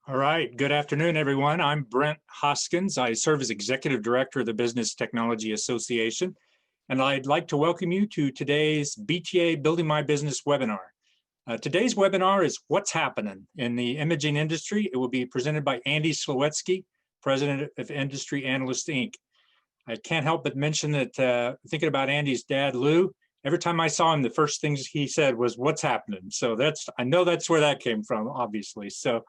All right. Good afternoon, everyone. I'm Brent Hoskins. I serve as Executive Director of the Business Technology Association, and I'd like to welcome you to today's BTA Building My Business webinar. Today's webinar is What's Happening in the Imaging Industry. It will be presented by Andy Slawetsky, President of Industry Analysts, Inc. I can't help but mention that thinking about Andy's dad, Lou, every time I saw him, the first things he said was, "What's happening?" So I know that's where that came from, obviously. So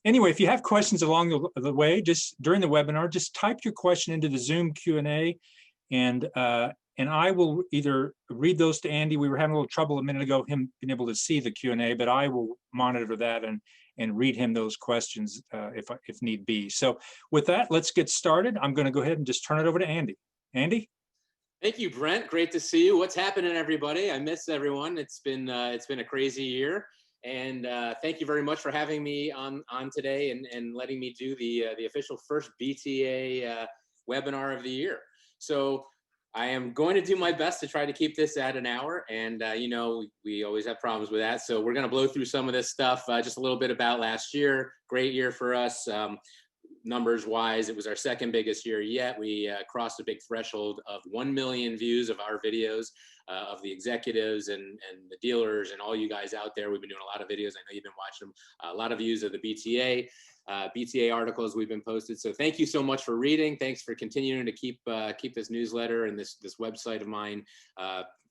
anyway, if you have questions along the way, just during the webinar, just type your question into the Zoom Q&A, and I will either read those to Andy. We were having a little trouble a minute ago, him being able to see the Q&A, but I will monitor that and read him those questions if need be. So with that, let's get started. I'm going to go ahead and just turn it over to Andy. Andy? Thank you, Brent. Great to see you. What's happening, everybody? I miss everyone. It's been a crazy year. And thank you very much for having me on today and letting me do the official first BTA webinar of the year. So I am going to do my best to try to keep this at an hour, and you know, we always have problems with that. So we're going to blow through some of this stuff. Just a little bit about last year. Great year for us. Numbers wise, it was our second biggest year yet. We crossed a big threshold of 1 million views of our videos, of the executives and the dealers and all you guys out there. We've been doing a lot of videos. I know you've been watching them. A lot of views of the BTA articles we've been posted. So thank you so much for reading. Thanks for continuing to keep this newsletter and this website of mine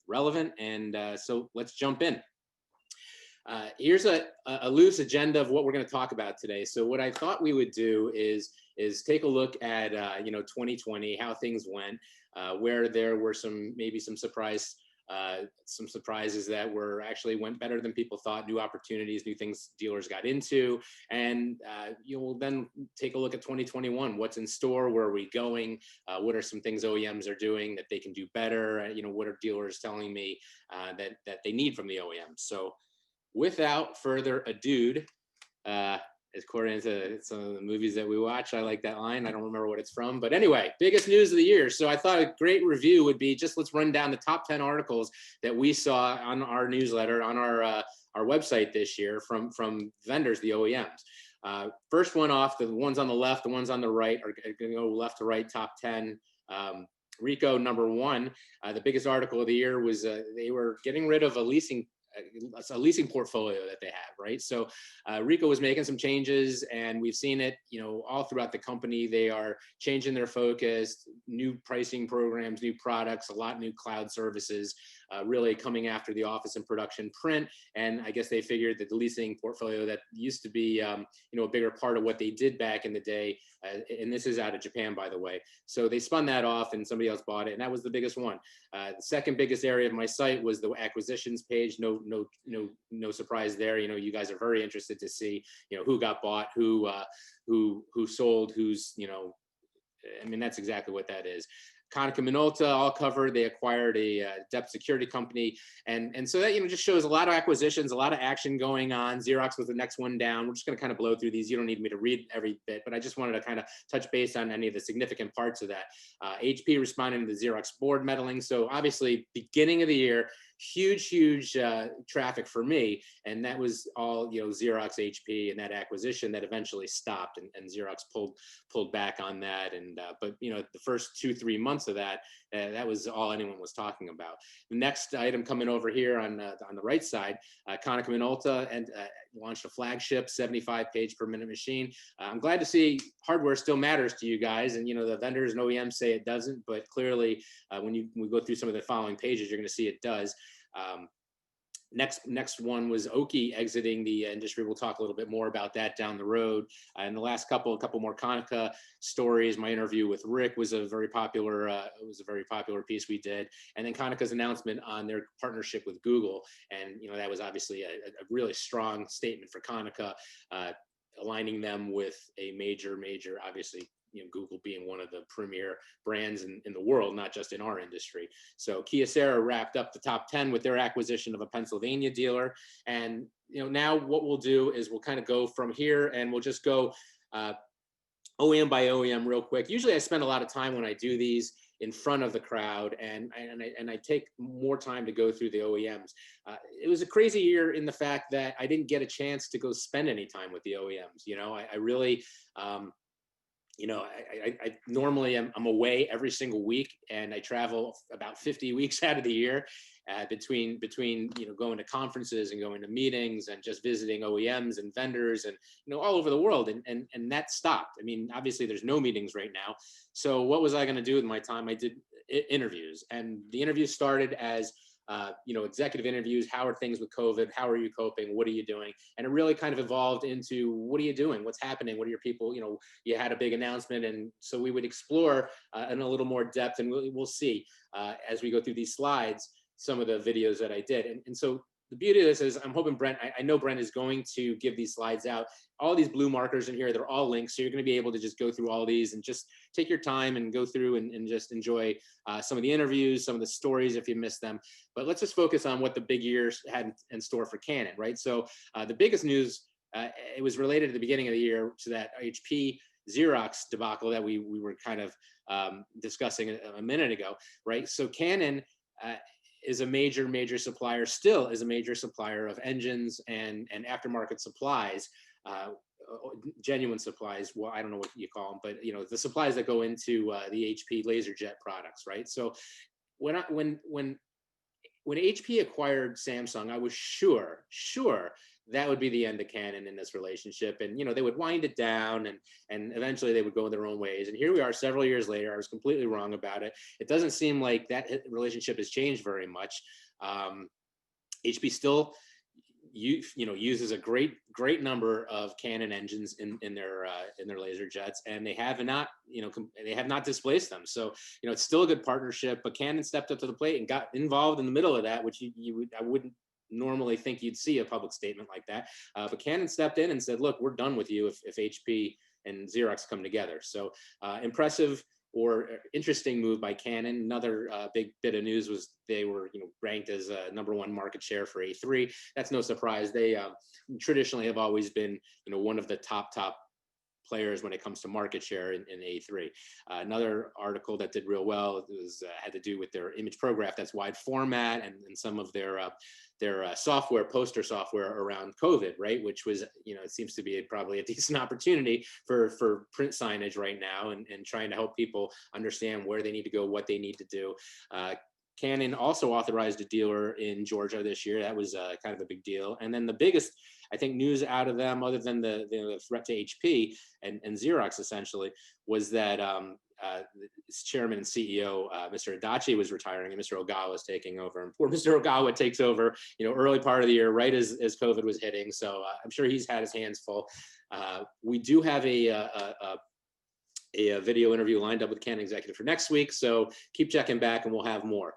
relevant. And so let's jump in. Here's a loose agenda of what we're going to talk about today. So what I thought we would do is take a look at 2020, how things went, where there were maybe some surprises that went better than people thought, new opportunities, new things dealers got into, and we'll then take a look at 2021. What's in store? Where are we going? What are some things OEMs are doing that they can do better? What are dealers telling me that they need from the OEMs? So without further ado, according to some of the movies that we watch, I like that line. I don't remember what it's from, but anyway, biggest news of the year. So I thought a great review would be let's run down the top 10 articles that we saw on our newsletter, on our website this year from vendors, the OEMs. First one off, the ones on the left, the ones on the right are going to go left to right, top 10. Ricoh, number one. The biggest article of the year was they were getting rid of a leasing portfolio that they have, right? So Ricoh was making some changes, and we've seen it, all throughout the company. They are changing their focus, new pricing programs, new products, a lot new cloud services, really coming after the office and production print. And I guess they figured that the leasing portfolio that used to be, a bigger part of what they did back in the day, and this is out of Japan, by the way. So they spun that off, and somebody else bought it, and that was the biggest one. The second biggest area of my site was the acquisitions page. No surprise there. You guys are very interested to see, who got bought, who sold, who's, that's exactly what that is. Konica Minolta, all covered. They acquired a depth security company, and so that just shows a lot of acquisitions, a lot of action going on. Xerox was the next one down. We're just going to kind of blow through these. You don't need me to read every bit, but I just wanted to kind of touch base on any of the significant parts of that. HP responding to the Xerox board meddling. So obviously, beginning of the year, huge traffic for me, and that was all Xerox, HP, and that acquisition that eventually stopped, and Xerox pulled back on that. And but the first 2-3 months of that was all anyone was talking about. The next item coming over here on the right side, Konica Minolta and launched a flagship 75-page per minute machine. I'm glad to see hardware still matters to you guys, and the vendors and OEMs say it doesn't, but clearly when we go through some of the following pages, you're going to see it does. Next one was Oki exiting the industry. We'll talk a little bit more about that down the road. And the last couple more Konica stories. My interview with Rick was a very popular piece we did. And then Konica's announcement on their partnership with Google. And that was obviously a really strong statement for Konica, aligning them with a major, obviously, Google being one of the premier brands in the world, not just in our industry. So Kyocera wrapped up the top 10 with their acquisition of a Pennsylvania dealer. And now what we'll do is we'll kind of go from here, and we'll just go OEM by OEM real quick. Usually I spend a lot of time when I do these in front of the crowd, and I take more time to go through the OEMs. It was a crazy year in the fact that I didn't get a chance to go spend any time with the OEMs. I really, I normally I'm away every single week, and I travel about 50 weeks out of the year, between going to conferences and going to meetings and just visiting OEMs and vendors and all over the world, and that stopped. I mean, obviously there's no meetings right now, so what was I going to do with my time? I did interviews, and the interviews started as executive interviews. How are things with COVID? How are you coping? What are you doing? And it really kind of evolved into, what are you doing? What's happening? What are your people? You had a big announcement. And so we would explore in a little more depth, and we'll see as we go through these slides, some of the videos that I did. And so the beauty of this is, I'm hoping Brent, I know Brent is going to give these slides out. All these blue markers in here, they're all links. So you're going to be able to just go through all these and just take your time and go through and just enjoy some of the interviews, some of the stories if you missed them. But let's just focus on what the big year had in store for Canon, right? So the biggest news, it was related at the beginning of the year to that HP Xerox debacle that we were kind of discussing a minute ago, right? So Canon is a major supplier, still is a major supplier of engines and aftermarket supplies, genuine supplies. Well, I don't know what you call them, but the supplies that go into the HP LaserJet products, right? So when HP acquired Samsung, I was sure that would be the end of Canon in this relationship, and they would wind it down, and eventually they would go their own ways. And here we are, several years later. I was completely wrong about it. It doesn't seem like that relationship has changed very much. HP still uses a great number of Canon engines in their laser jets, and they have not displaced them. So it's still a good partnership. But Canon stepped up to the plate and got involved in the middle of that, which I wouldn't normally think you'd see a public statement like that. But Canon stepped in and said, "Look, we're done with you if HP and Xerox come together." So impressive or interesting move by Canon. Another big bit of news was they were ranked as #1 market share for A3. That's no surprise. They traditionally have always been one of the top players when it comes to market share in A3. Another article that did real well had to do with their image prograph that's wide format, and some of their software, poster software around COVID, right? Which was, it seems to be probably a decent opportunity for print signage right now, and trying to help people understand where they need to go, what they need to do. Canon also authorized a dealer in Georgia this year. That was kind of a big deal. And then the biggest, I think, news out of them, other than the threat to HP and Xerox essentially, was that its chairman and CEO, Mr. Adachi, was retiring, and Mr. Ogawa is taking over. And poor Mr. Ogawa takes over, early part of the year, right as COVID was hitting. So I'm sure he's had his hands full. We do have a video interview lined up with Canon executive for next week, so keep checking back and we'll have more.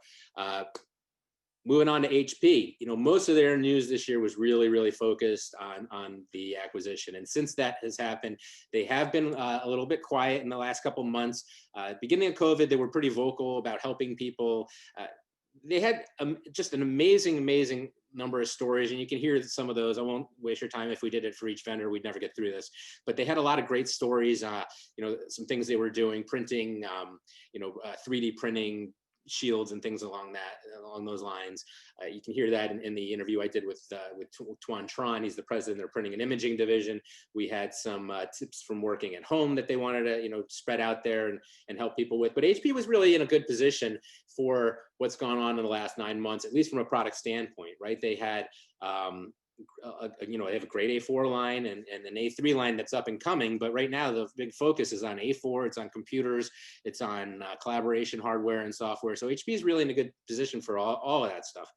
Moving on to HP, most of their news this year was really focused on the acquisition. And since that has happened, they have been a little bit quiet in the last couple months. Beginning of COVID, they were pretty vocal about helping people. They had just an amazing number of stories, and you can hear some of those. I won't waste your time. If we did it for each vendor, we'd never get through this. But they had a lot of great stories. Some things they were doing, printing, 3D printing shields and things along those lines. You can hear that in the interview I did with Tuan Tron. He's the president of their printing and imaging division. We had some tips from working at home that they wanted to spread out there and help people with. But HP was really in a good position for what's gone on in the last 9 months, at least from a product standpoint, right? They had they have a great A4 line and an A3 line that's up and coming, but right now the big focus is on A4. It's on computers, it's on collaboration hardware and software. So HP is really in a good position for all of that stuff.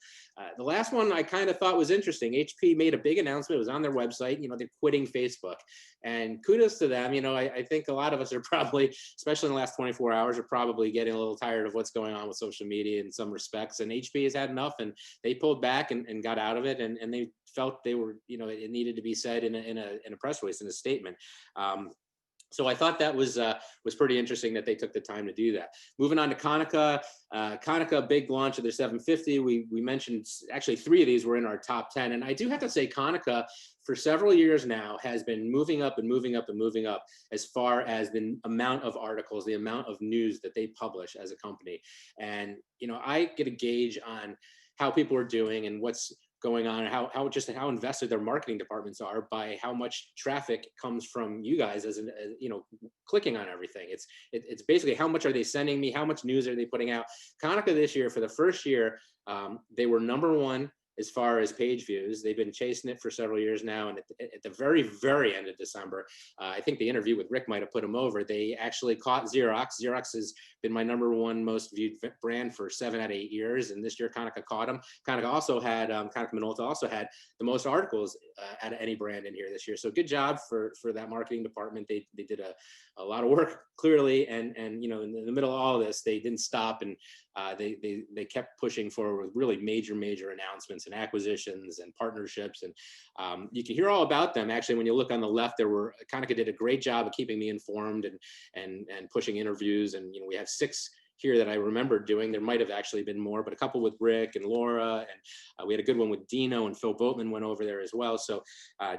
The last one I kind of thought was interesting. HP made a big announcement. It was on their website. They're quitting Facebook, and kudos to them. I think a lot of us are probably, especially in the last 24 hours, are probably getting a little tired of what's going on with social media in some respects. And HP has had enough, and they pulled back and got out of it, and they felt they were, it needed to be said in a press release, in a statement. So I thought that was pretty interesting that they took the time to do that. Moving on to Konica, Konica, big launch of their 750. We mentioned actually 3 of these were in our top 10, and I do have to say Konica for several years now has been moving up and moving up and moving up as far as the amount of articles, the amount of news that they publish as a company. And I get a gauge on how people are doing and what's going on, and how invested their marketing departments are by how much traffic comes from you guys as clicking on everything. It's basically how much are they sending me, how much news are they putting out. Konica this year, for the first year, they were #1 as far as page views. They've been chasing it for several years now, and at the very, very end of December, I think the interview with Rick might have put them over. They actually caught Xerox. Xerox has been my #1 most viewed brand for 7 out of 8 years, and this year Konica caught them. Konica also had, Konica Minolta also had the most articles out of any brand in here this year. So good job for that marketing department. They did a lot of work, clearly, and in the middle of all of this, they didn't stop, and they kept pushing forward with really major announcements and acquisitions and partnerships. And you can hear all about them. Actually, when you look on the left, Konica did a great job of keeping me informed and pushing interviews. And we have 6 here that I remember doing. There might have actually been more, but a couple with Rick and Laura, and we had a good one with Dino, and Phil Boatman went over there as well. So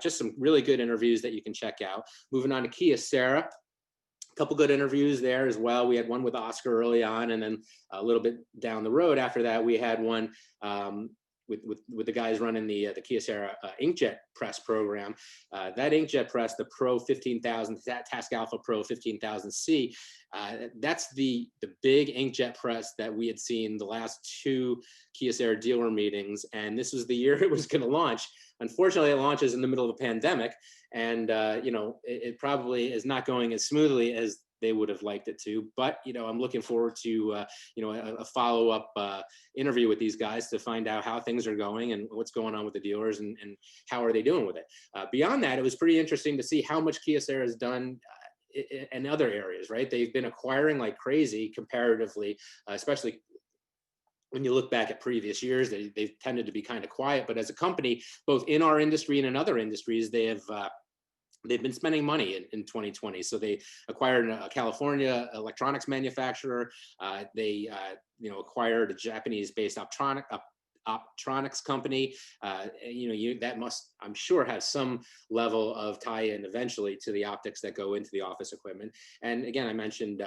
just some really good interviews that you can check out. Moving on to Kyocera. Couple good interviews there as well. We had one with Oscar early on, and then a little bit down the road after that, we had one with the guys running the Kyocera inkjet press program. That inkjet press, the Pro 15,000, that Task Alpha Pro 15,000C, that's the big inkjet press that we had seen the last 2 Kyocera dealer meetings, and this was the year it was going to launch. Unfortunately, it launches in the middle of a pandemic, and it probably is not going as smoothly as they would have liked it to. But I'm looking forward to a follow-up interview with these guys to find out how things are going and what's going on with the dealers and how are they doing with it. Beyond that, it was pretty interesting to see how much Kyocera has done in other areas. Right, they've been acquiring like crazy comparatively, especially when you look back at previous years. They've tended to be kind of quiet, but as a company, both in our industry and in other industries, they've been spending money in 2020. So they acquired a California electronics manufacturer. They acquired a Japanese-based optronics company. That must, I'm sure, have some level of tie-in eventually to the optics that go into the office equipment. And again, I mentioned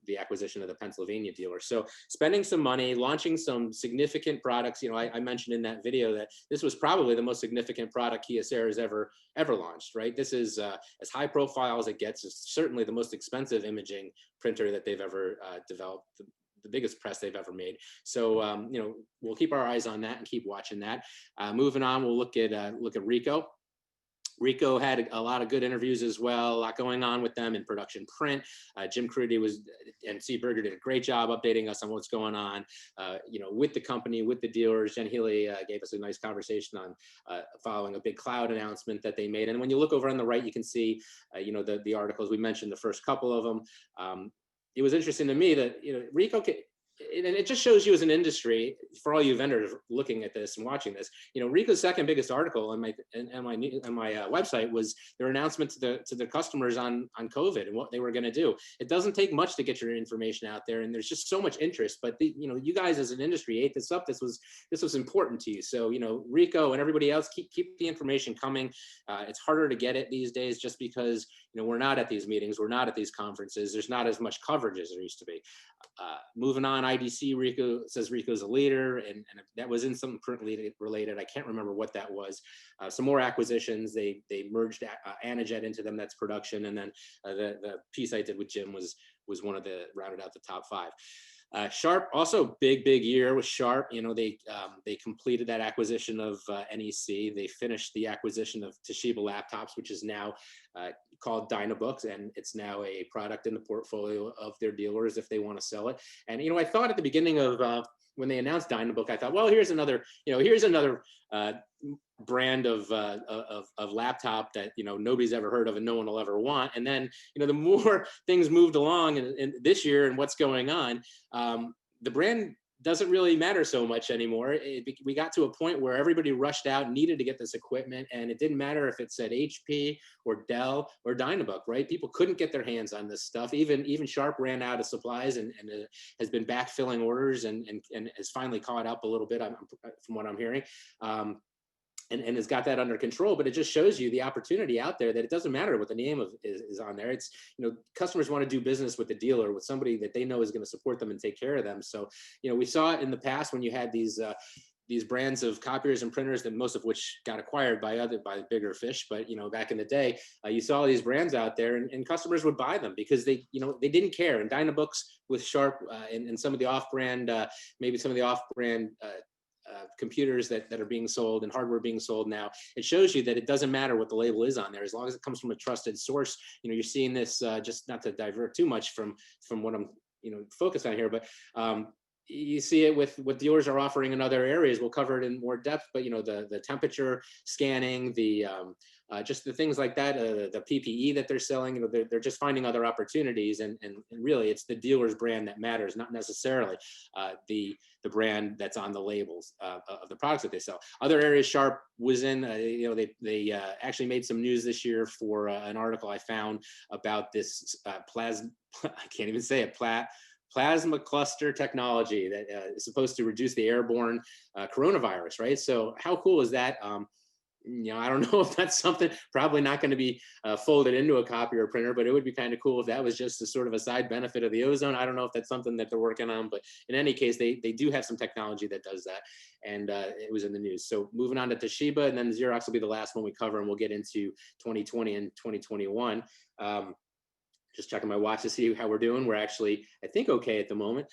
the acquisition of the Pennsylvania dealer. So spending some money, launching some significant products. I mentioned in that video that this was probably the most significant product Kyocera has ever launched. Right, this is as high profile as it gets. It's certainly the most expensive imaging printer that they've ever developed. The biggest press they've ever made. So we'll keep our eyes on that and keep watching that. Moving on, we'll look at Ricoh. Ricoh had a lot of good interviews as well, a lot going on with them in production print. Jim Crudy and Seaberger did a great job updating us on what's going on, with the company, with the dealers. Jen Healy gave us a nice conversation on following a big cloud announcement that they made. And when you look over on the right, you can see, the articles. We mentioned the first couple of them. It was interesting to me that Ricoh, and it just shows you as an industry, for all you vendors looking at this and watching this, Ricoh's second biggest article on my website was their announcement to the customers on COVID and what they were going to do. It doesn't take much to get your information out there, and there's just so much interest. But you guys as an industry ate this up. This was important to you. So Ricoh and everybody else, keep the information coming. It's harder to get it these days just because we're not at these meetings, we're not at these conferences. There's not as much coverage as there used to be. Moving on, IDC, Ricoh says Ricoh's a leader, and that was in something print related. I can't remember what that was. Some more acquisitions. They merged Anajet into them. That's production, and then the piece I did with Jim was one of the rounded out the top 5. Sharp, also big year with Sharp. They completed that acquisition of NEC. They finished the acquisition of Toshiba laptops, which is now called Dynabooks, and it's now a product in the portfolio of their dealers if they want to sell it. And I thought at the beginning of when they announced Dynabook, I thought, well, here's another brand of laptop that nobody's ever heard of and no one will ever want. And then the more things moved along in this year and what's going on, the brand doesn't really matter so much anymore. We got to a point where everybody rushed out, needed to get this equipment, and it didn't matter if it said HP or Dell or Dynabook, right? People couldn't get their hands on this stuff. Even Sharp ran out of supplies and has been backfilling orders and has finally caught up a little bit from what I'm hearing. And has got that under control, but it just shows you the opportunity out there that it doesn't matter what the name of is on there. It's, customers want to do business with the dealer, with somebody that they know is going to support them and take care of them. So, we saw it in the past when you had these brands of copiers and printers, that most of which got acquired by bigger fish. But back in the day, you saw these brands out there, and customers would buy them because they didn't care. And Dynabooks with Sharp and some of the off-brand, maybe some of the off-brand computers that are being sold and hardware being sold now, it shows you that it doesn't matter what the label is on there, as long as it comes from a trusted source. You're seeing this, just not to divert too much from what I'm focused on here, but you see it with what dealers are offering in other areas. We'll cover it in more depth, but the temperature scanning, the just the things like that, the PPE that they're selling, they're just finding other opportunities, and really it's the dealer's brand that matters, not necessarily the brand that's on the labels of the products that they sell. Other areas Sharp was in, they actually made some news this year for an article I found about this plasma, I can't even say it, plasma cluster technology that is supposed to reduce the airborne coronavirus, right? So how cool is that? I don't know if that's something, probably not going to be folded into a copier or printer, but it would be kind of cool if that was just a sort of a side benefit of the ozone. I don't know if that's something that they're working on, but in any case, they do have some technology that does that. And it was in the news. So moving on to Toshiba, and then Xerox will be the last one we cover, and we'll get into 2020 and 2021. Just checking my watch to see how we're doing. We're actually, I think, okay at the moment.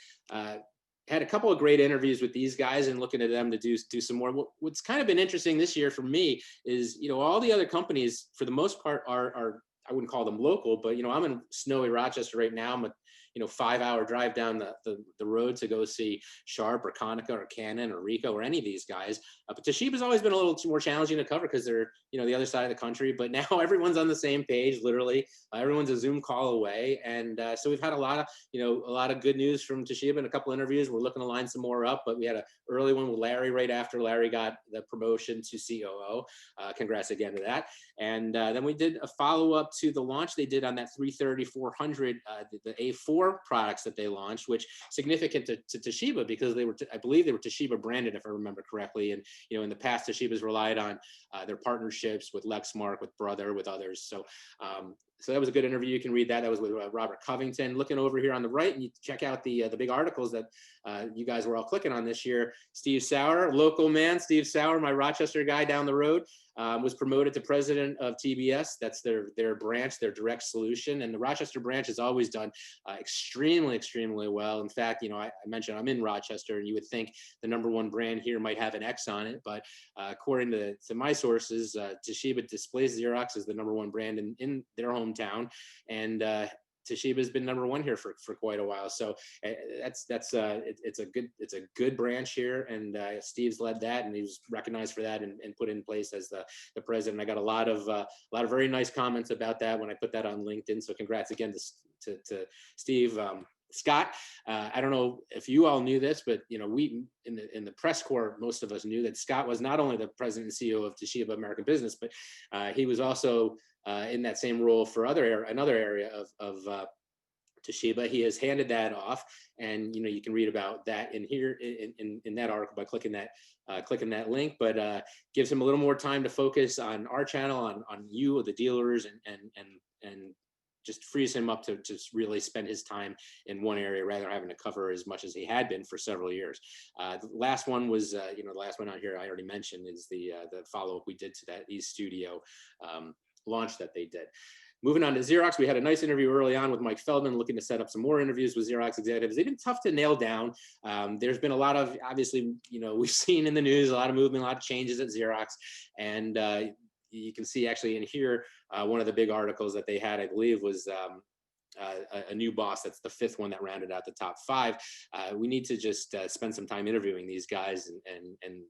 Had a couple of great interviews with these guys, and looking at them to do some more. What's kind of been interesting this year for me is, all the other companies, for the most part, are I wouldn't call them local, but I'm in snowy Rochester right now. I'm a 5-hour drive down the road to go see Sharp or Konica or Canon or Ricoh or any of these guys. But Toshiba's always been a little more challenging to cover because they're the other side of the country. But now everyone's on the same page, literally. Everyone's a Zoom call away, and so we've had a lot of good news from Toshiba and a couple interviews. We're looking to line some more up, but we had an early one with Larry right after Larry got the promotion to COO. Congrats again to that. And then we did a follow-up to the launch they did on that 330-400, the A4 products that they launched, which significant to Toshiba because I believe they were Toshiba branded, if I remember correctly. And in the past, Toshiba's relied on their partnerships with Lexmark, with Brother, with others. So so that was a good interview. You can read that. That was with Robert Covington. Looking over here on the right, and you check out the big articles that you guys were all clicking on this year. Steve Sauer, local man, Steve Sauer, my Rochester guy down the road, was promoted to president of TBS. That's their branch, their direct solution. And the Rochester branch has always done extremely, extremely well. In fact, I mentioned I'm in Rochester, and you would think the number 1 brand here might have an X on it. But according to my sources, Toshiba displays Xerox as the number 1 brand in their hometown. And Toshiba has been number 1 here for quite a while. So it's a good branch here, and Steve's led that, and he was recognized for that and put in place as the president. I got a lot of very nice comments about that when I put that on LinkedIn. So congrats again to Steve. Scott, I don't know if you all knew this, but we in the press corps, most of us knew that Scott was not only the president and CEO of Toshiba American Business, but he was also in that same role for another area of Toshiba. He has handed that off, and you can read about that in here in that article by clicking that link. But gives him a little more time to focus on our channel, on you, the dealers, and just frees him up to just really spend his time in one area rather than having to cover as much as he had been for several years. The last one was, the last one on here I already mentioned is the follow-up we did to that eStudio launch that they did. Moving on to Xerox, we had a nice interview early on with Mike Feldman, looking to set up some more interviews with Xerox executives. They've been tough to nail down. There's been a lot of, obviously, we've seen in the news, a lot of movement, a lot of changes at Xerox. And you can see actually in here, one of the big articles that they had, I believe, was a new boss. That's the 5th one that rounded out the top 5. We need to just spend some time interviewing these guys, and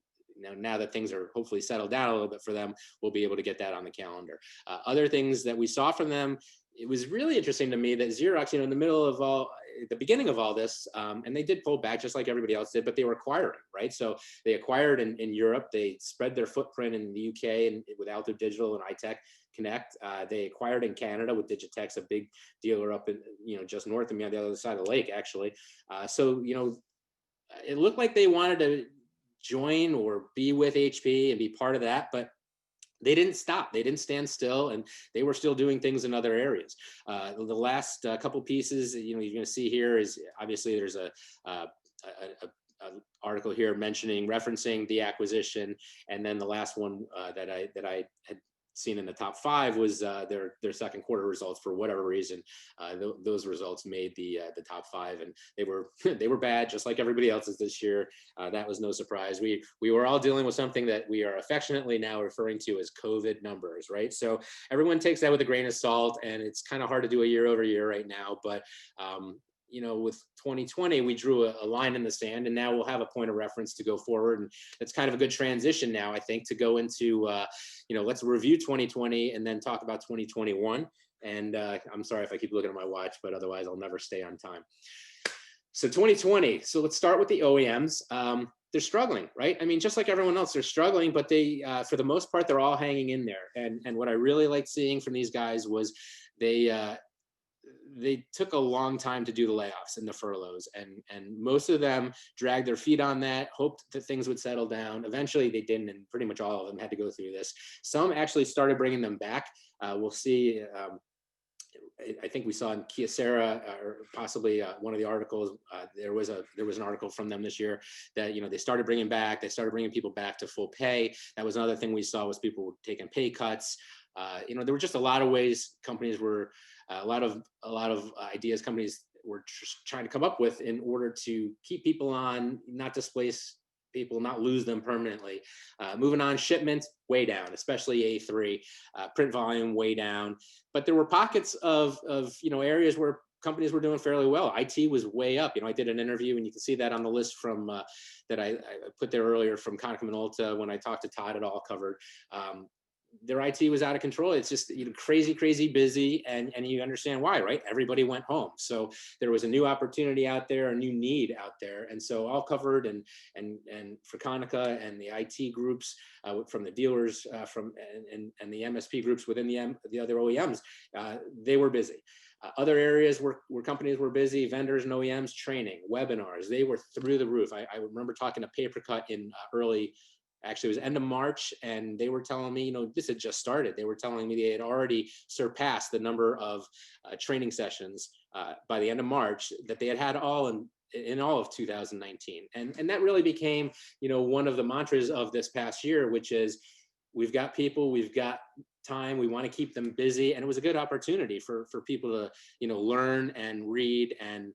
now that things are hopefully settled down a little bit for them, we'll be able to get that on the calendar. Other things that we saw from them, it was really interesting to me that Xerox, in the middle of all, at the beginning of all this, and they did pull back just like everybody else did, but they were acquiring, right? So they acquired in Europe, they spread their footprint in the UK and with Alto Digital and iTech Connect. They acquired in Canada with Digitex, a big dealer up in, just north of me on the other side of the lake, actually. So, it looked like they wanted to join or be with HP and be part of that, but they didn't stop. They didn't stand still, and they were still doing things in other areas. The last couple pieces, you're going to see here is obviously there's a article here referencing the acquisition, and then the last one that I had seen in the top 5 was their second quarter results. For whatever reason, those results made the top 5, and they were bad, just like everybody else's this year. That was no surprise. We were all dealing with something that we are affectionately now referring to as COVID numbers, right? So everyone takes that with a grain of salt, and it's kind of hard to do a year over year right now, but with 2020, we drew a line in the sand, and now we'll have a point of reference to go forward. And it's kind of a good transition now, I think, to go into, let's review 2020 and then talk about 2021. And I'm sorry if I keep looking at my watch, but otherwise I'll never stay on time. So 2020, so let's start with the OEMs. They're struggling, right? I mean, just like everyone else, they're struggling, but they, for the most part, they're all hanging in there. And what I really liked seeing from these guys was they took a long time to do the layoffs and the furloughs, and most of them dragged their feet on that, hoped that things would settle down. Eventually they didn't, and pretty much all of them had to go through this. Some actually started bringing them back. We'll see. I think we saw in Kyocera, or possibly one of the articles, there was an article from them this year that they started bringing people back to full pay. That was another thing we saw, was people were taking pay cuts. There were just a lot of ways companies were, a lot of ideas companies were trying to come up with in order to keep people on, not displace people, not lose them permanently. Moving on, shipments way down, especially A3, print volume way down. But there were pockets of areas where companies were doing fairly well. IT was way up. I did an interview, and you can see that on the list from that I put there earlier from Konica Minolta when I talked to Todd. It all covered. Their IT was out of control. It's just crazy busy, and you understand why, right? Everybody went home, so there was a new opportunity out there, a new need out there, and so all covered. And for Konica and the IT groups, from the dealers, and the MSP groups within the other OEMs, they were busy. Other areas where companies were busy, vendors and OEMs, training, webinars, they were through the roof. I remember talking to Papercut in actually it was end of March, and they were telling me, this had just started. They were telling me they had already surpassed the number of training sessions by the end of March that they had all in all of 2019. And that really became, one of the mantras of this past year, which is, we've got people, we've got time, we want to keep them busy. And it was a good opportunity for people to, learn and read and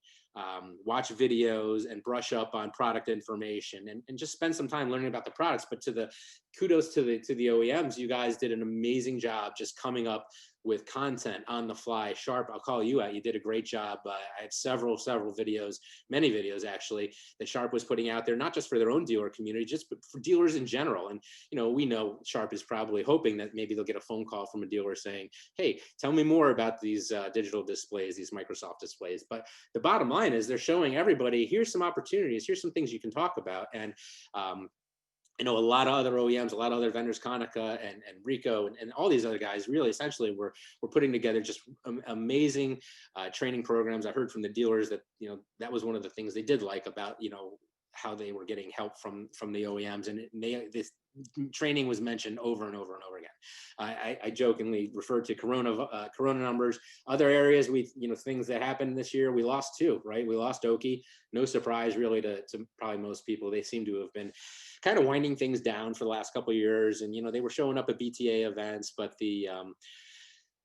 watch videos and brush up on product information and just spend some time learning about the products. But kudos to the OEMs. You guys did an amazing job just coming up with content on the fly. Sharp, I'll call you out. You did a great job. I have several videos, many videos actually, that Sharp was putting out there, not just for their own dealer community, just for dealers in general. And we know Sharp is probably hoping that maybe they'll get a phone call from a dealer saying, hey, tell me more about these digital displays, these Microsoft displays. But the bottom line is, they're showing everybody, here's some opportunities, here's some things you can talk about. And a lot of other OEMs, a lot of other vendors, Konica and Ricoh and all these other guys, really essentially were putting together just amazing training programs. I heard from the dealers that that was one of the things they did like about how they were getting help from the OEMs, and this training was mentioned over and over and over again. I jokingly referred to Corona numbers. Other areas, things that happened this year, we lost 2, right? We lost Oki. No surprise really to probably most people. They seem to have been kind of winding things down for the last couple of years, and they were showing up at BTA events, but the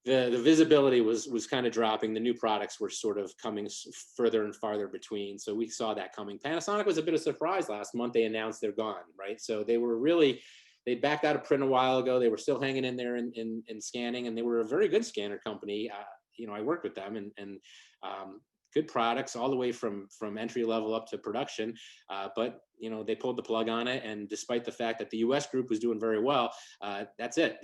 visibility was kind of dropping. The new products were sort of coming further and farther between. So we saw that coming. Panasonic was a bit of a surprise last month. They announced they're gone, right? So they backed out of print a while ago. They were still hanging in there in scanning, and they were a very good scanner company. I worked with them, and good products all the way from entry level up to production, but they pulled the plug on it. And despite the fact that the U.S. group was doing very well, that's it.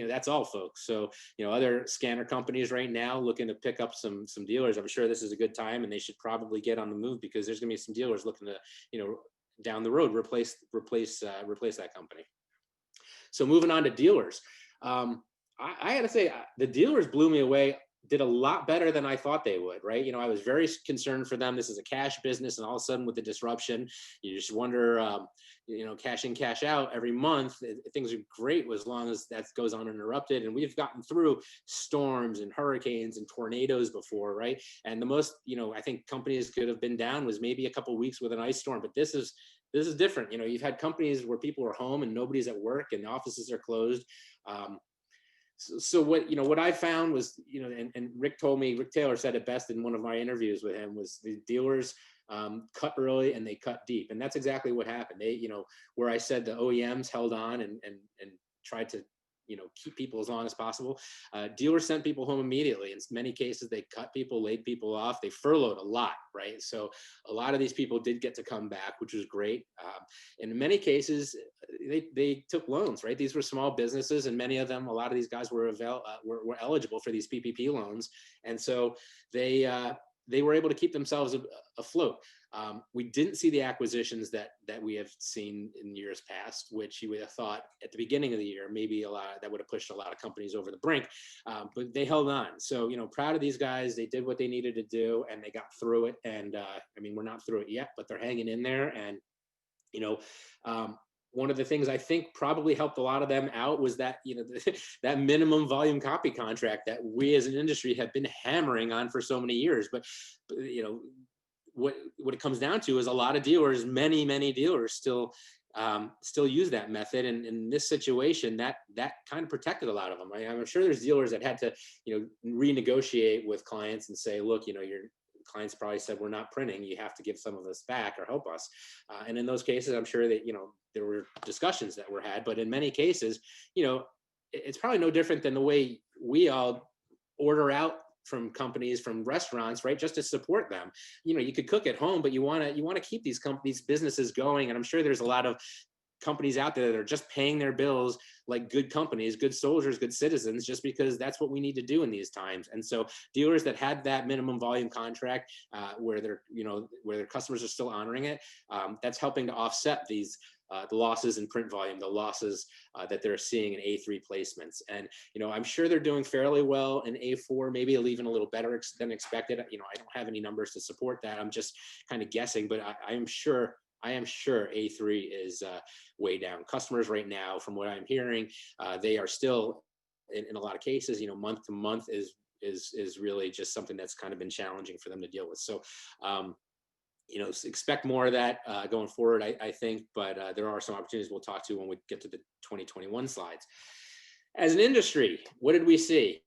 That's all, folks. So other scanner companies right now looking to pick up some dealers. I'm sure this is a good time, and they should probably get on the move, because there's going to be some dealers looking to down the road replace that company. So moving on to dealers, I got to say, the dealers blew me away. Did a lot better than I thought they would, right? I was very concerned for them. This is a cash business, and all of a sudden with the disruption, you just wonder, cash in, cash out every month. Things are great as long as that goes uninterrupted. And we've gotten through storms and hurricanes and tornadoes before, right? And the most, I think companies could have been down was maybe a couple of weeks with an ice storm, but this is different. You've had companies where people are home and nobody's at work and the offices are closed. So what I found was, and Rick Taylor said it best in one of my interviews with him, was the dealers cut early and they cut deep. And that's exactly what happened. They, where I said the OEMs held on and tried to, keep people as long as possible. Dealers sent people home immediately. In many cases, they cut people, laid people off. They furloughed a lot, right? So a lot of these people did get to come back, which was great. In many cases, they took loans, right? These were small businesses, and many of them, a lot of these guys were eligible for these PPP loans, and so they were able to keep themselves afloat. We didn't see the acquisitions that we have seen in years past, which you would have thought at the beginning of the year, maybe that would have pushed a lot of companies over the brink, but they held on. So, proud of these guys. They did what they needed to do, and they got through it. And we're not through it yet, but they're hanging in there. And, one of the things I think probably helped a lot of them out was that, that minimum volume copy contract that we as an industry have been hammering on for so many years. But what it comes down to is a lot of dealers, many dealers still use that method. And in this situation, that kind of protected a lot of them. I'm sure there's dealers that had to, renegotiate with clients and say, look, your clients probably said, we're not printing, you have to give some of this back or help us. And in those cases, I'm sure that, there were discussions that were had, but in many cases, it's probably no different than the way we all order out from companies, from restaurants, right? Just to support them. You could cook at home, but you want to keep these businesses going. And I'm sure there's a lot of companies out there that are just paying their bills like good companies, good soldiers, good citizens, just because that's what we need to do in these times. And so dealers that had that minimum volume contract, where their customers are still honoring it, that's helping to offset these the losses in print volume, the losses that they're seeing in A3 placements. And, I'm sure they're doing fairly well in A4, maybe even a little better than expected. I don't have any numbers to support that. I'm just kind of guessing, but I am sure A3 is way down. Customers right now, from what I'm hearing, they are still, in a lot of cases, month to month is really just something that's kind of been challenging for them to deal with. So, expect more of that going forward, I think, but there are some opportunities we'll talk to when we get to the 2021 slides. As an industry, what did we see?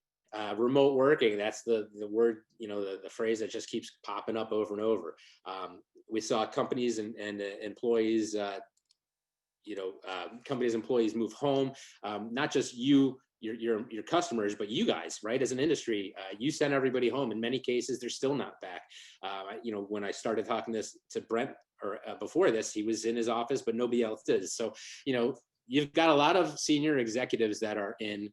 Remote working, that's the word, the phrase that just keeps popping up over and over. We saw companies and employees, employees move home, not just your customers, but you guys, right? As an industry, you send everybody home. In many cases, they're still not back. When I started talking this to Brent, or before this, he was in his office, but nobody else did. So, you've got a lot of senior executives that are in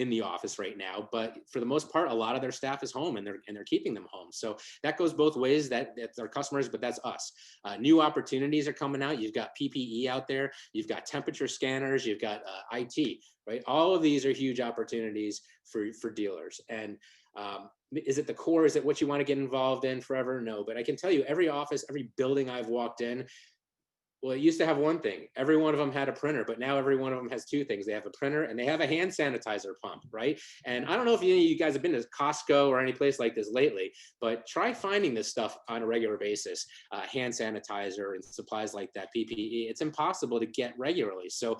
the office right now, but for the most part, a lot of their staff is home, and they're keeping them home. So that goes both ways. That's our customers, but that's us. New opportunities are coming out. You've got PPE out there. You've got temperature scanners. You've got IT, right? All of these are huge opportunities for dealers. And is it the core? Is it what you want to get involved in forever? No, but I can tell you, every office, every building I've walked in, well, it used to have one thing. Every one of them had a printer, but now every one of them has two things. They have a printer and they have a hand sanitizer pump, right? And I don't know if any of you guys have been to Costco or any place like this lately, but try finding this stuff on a regular basis, hand sanitizer and supplies like that, PPE. It's impossible to get regularly. So,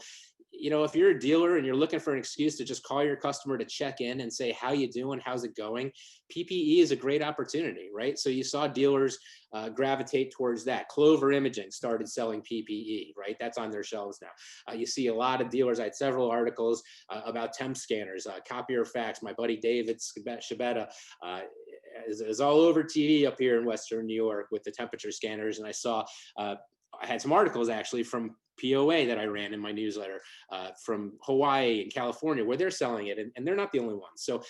if you're a dealer and you're looking for an excuse to just call your customer to check in and say, how you doing? How's it going? PPE is a great opportunity, right? So you saw dealers gravitate towards that. Clover Imaging started selling PPE, right? That's on their shelves now. You see a lot of dealers. I had several articles about temp scanners, copier fax. My buddy David Shibeta is all over TV up here in Western New York with the temperature scanners. And I saw, I had some articles actually from POA that I ran in my newsletter from Hawaii and California where they're selling it, and they're not the only ones. So,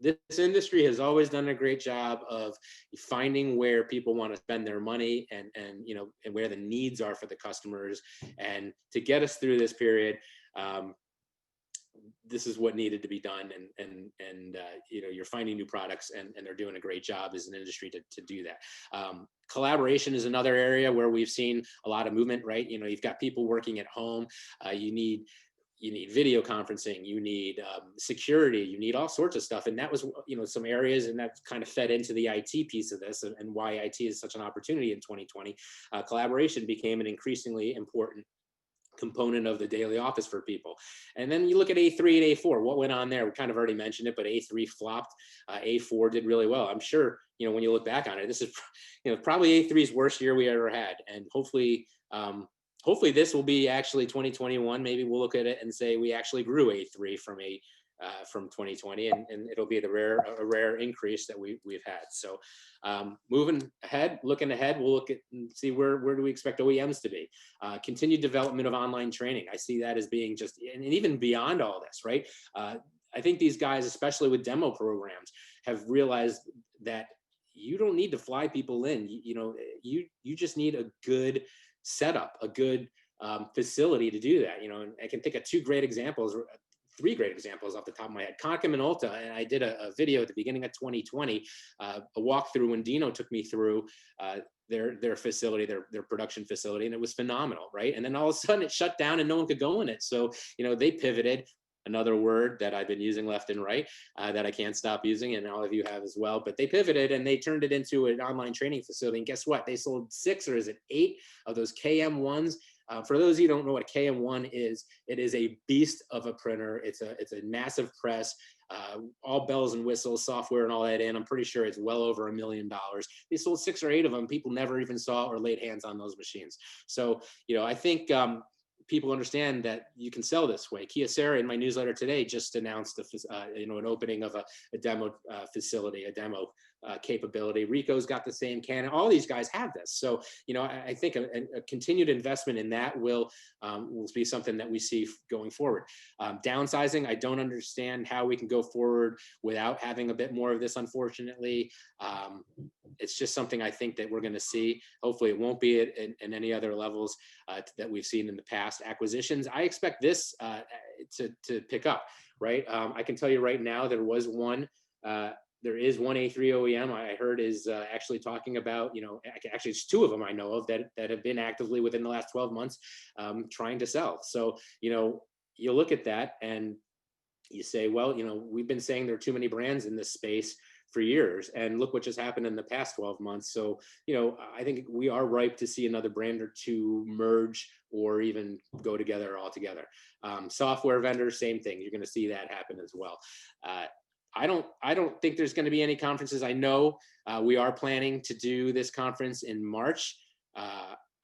this industry has always done a great job of finding where people want to spend their money and where the needs are for the customers. And to get us through this period, this is what needed to be done. And you're finding new products, and they're doing a great job as an industry to do that. Collaboration is another area where we've seen a lot of movement, right? You've got people working at home. You need video conferencing, you need security, you need all sorts of stuff. And that was, some areas, and that kind of fed into the IT piece of this, and why IT is such an opportunity in 2020. Collaboration became an increasingly important component of the daily office for people. And then you look at A3 and A4, what went on there? We kind of already mentioned it, but A3 flopped. A4 did really well. I'm sure, when you look back on it, this is, probably A3's worst year we ever had. And hopefully this will be actually 2021. Maybe we'll look at it and say we actually grew A3 from 2020, and it'll be a rare increase that we've had. So looking ahead, we'll look at and see where do we expect OEMs to be. Continued development of online training. I see that as being just, and even beyond all this, right? I think these guys, especially with demo programs, have realized that you don't need to fly people in. You just need a good setup, a good facility to do that. And I can think of three great examples off the top of my head. Konica Minolta, and I did a video at the beginning of 2020, a walkthrough when Dino took me through their facility, their production facility, and it was phenomenal, right? And then all of a sudden it shut down and no one could go in it. So, they pivoted. Another word that I've been using left and right that I can't stop using, and all of you have as well. But they pivoted and they turned it into an online training facility. And guess what? They sold 6 or is it 8 of those KM1s. For those of you who don't know what a KM1 is, it is a beast of a printer. It's a massive press, all bells and whistles, software and all that in. I'm pretty sure it's well over $1 million. They sold 6 or 8 of them. People never even saw or laid hands on those machines. So, I think people understand that you can sell this way. Kyocera in my newsletter today just announced an opening of a demo facility, a demo capability. Ricoh's got the same. Canon. All these guys have this. So I think a continued investment in that will be something that we see going forward. Downsizing. I don't understand how we can go forward without having a bit more of this. Unfortunately, it's just something I think that we're going to see. Hopefully, it won't be in any other levels that we've seen in the past. Acquisitions. I expect this to pick up. Right. I can tell you right now there is one A3 OEM I heard is actually talking about, actually it's 2 of them I know of that have been actively within the last 12 months trying to sell. So, you look at that and you say, well, we've been saying there are too many brands in this space for years, and look what just happened in the past 12 months. So, I think we are ripe to see another brand or 2 merge or even go together altogether. Software vendors, same thing. You're going to see that happen as well. I don't think there's going to be any conferences. I know we are planning to do this conference in March.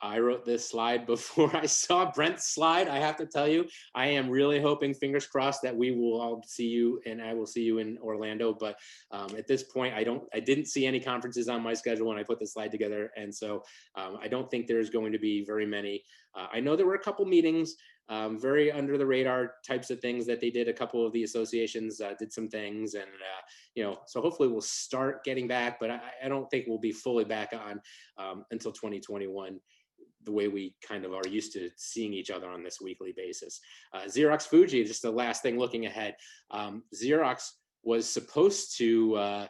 I wrote this slide before I saw Brent's slide. I have to tell you, I am really hoping, fingers crossed, that we will all see you, and I will see you in Orlando. But at this point, I didn't see any conferences on my schedule when I put this slide together, and so I don't think there's going to be very many. I know there were a couple meetings, very under the radar types of things that they did. A couple of the associations did some things, and so hopefully we'll start getting back. But I don't think we'll be fully back on until 2021. The way we kind of are used to seeing each other on this weekly basis. Xerox Fuji, just the last thing looking ahead. Xerox was supposed to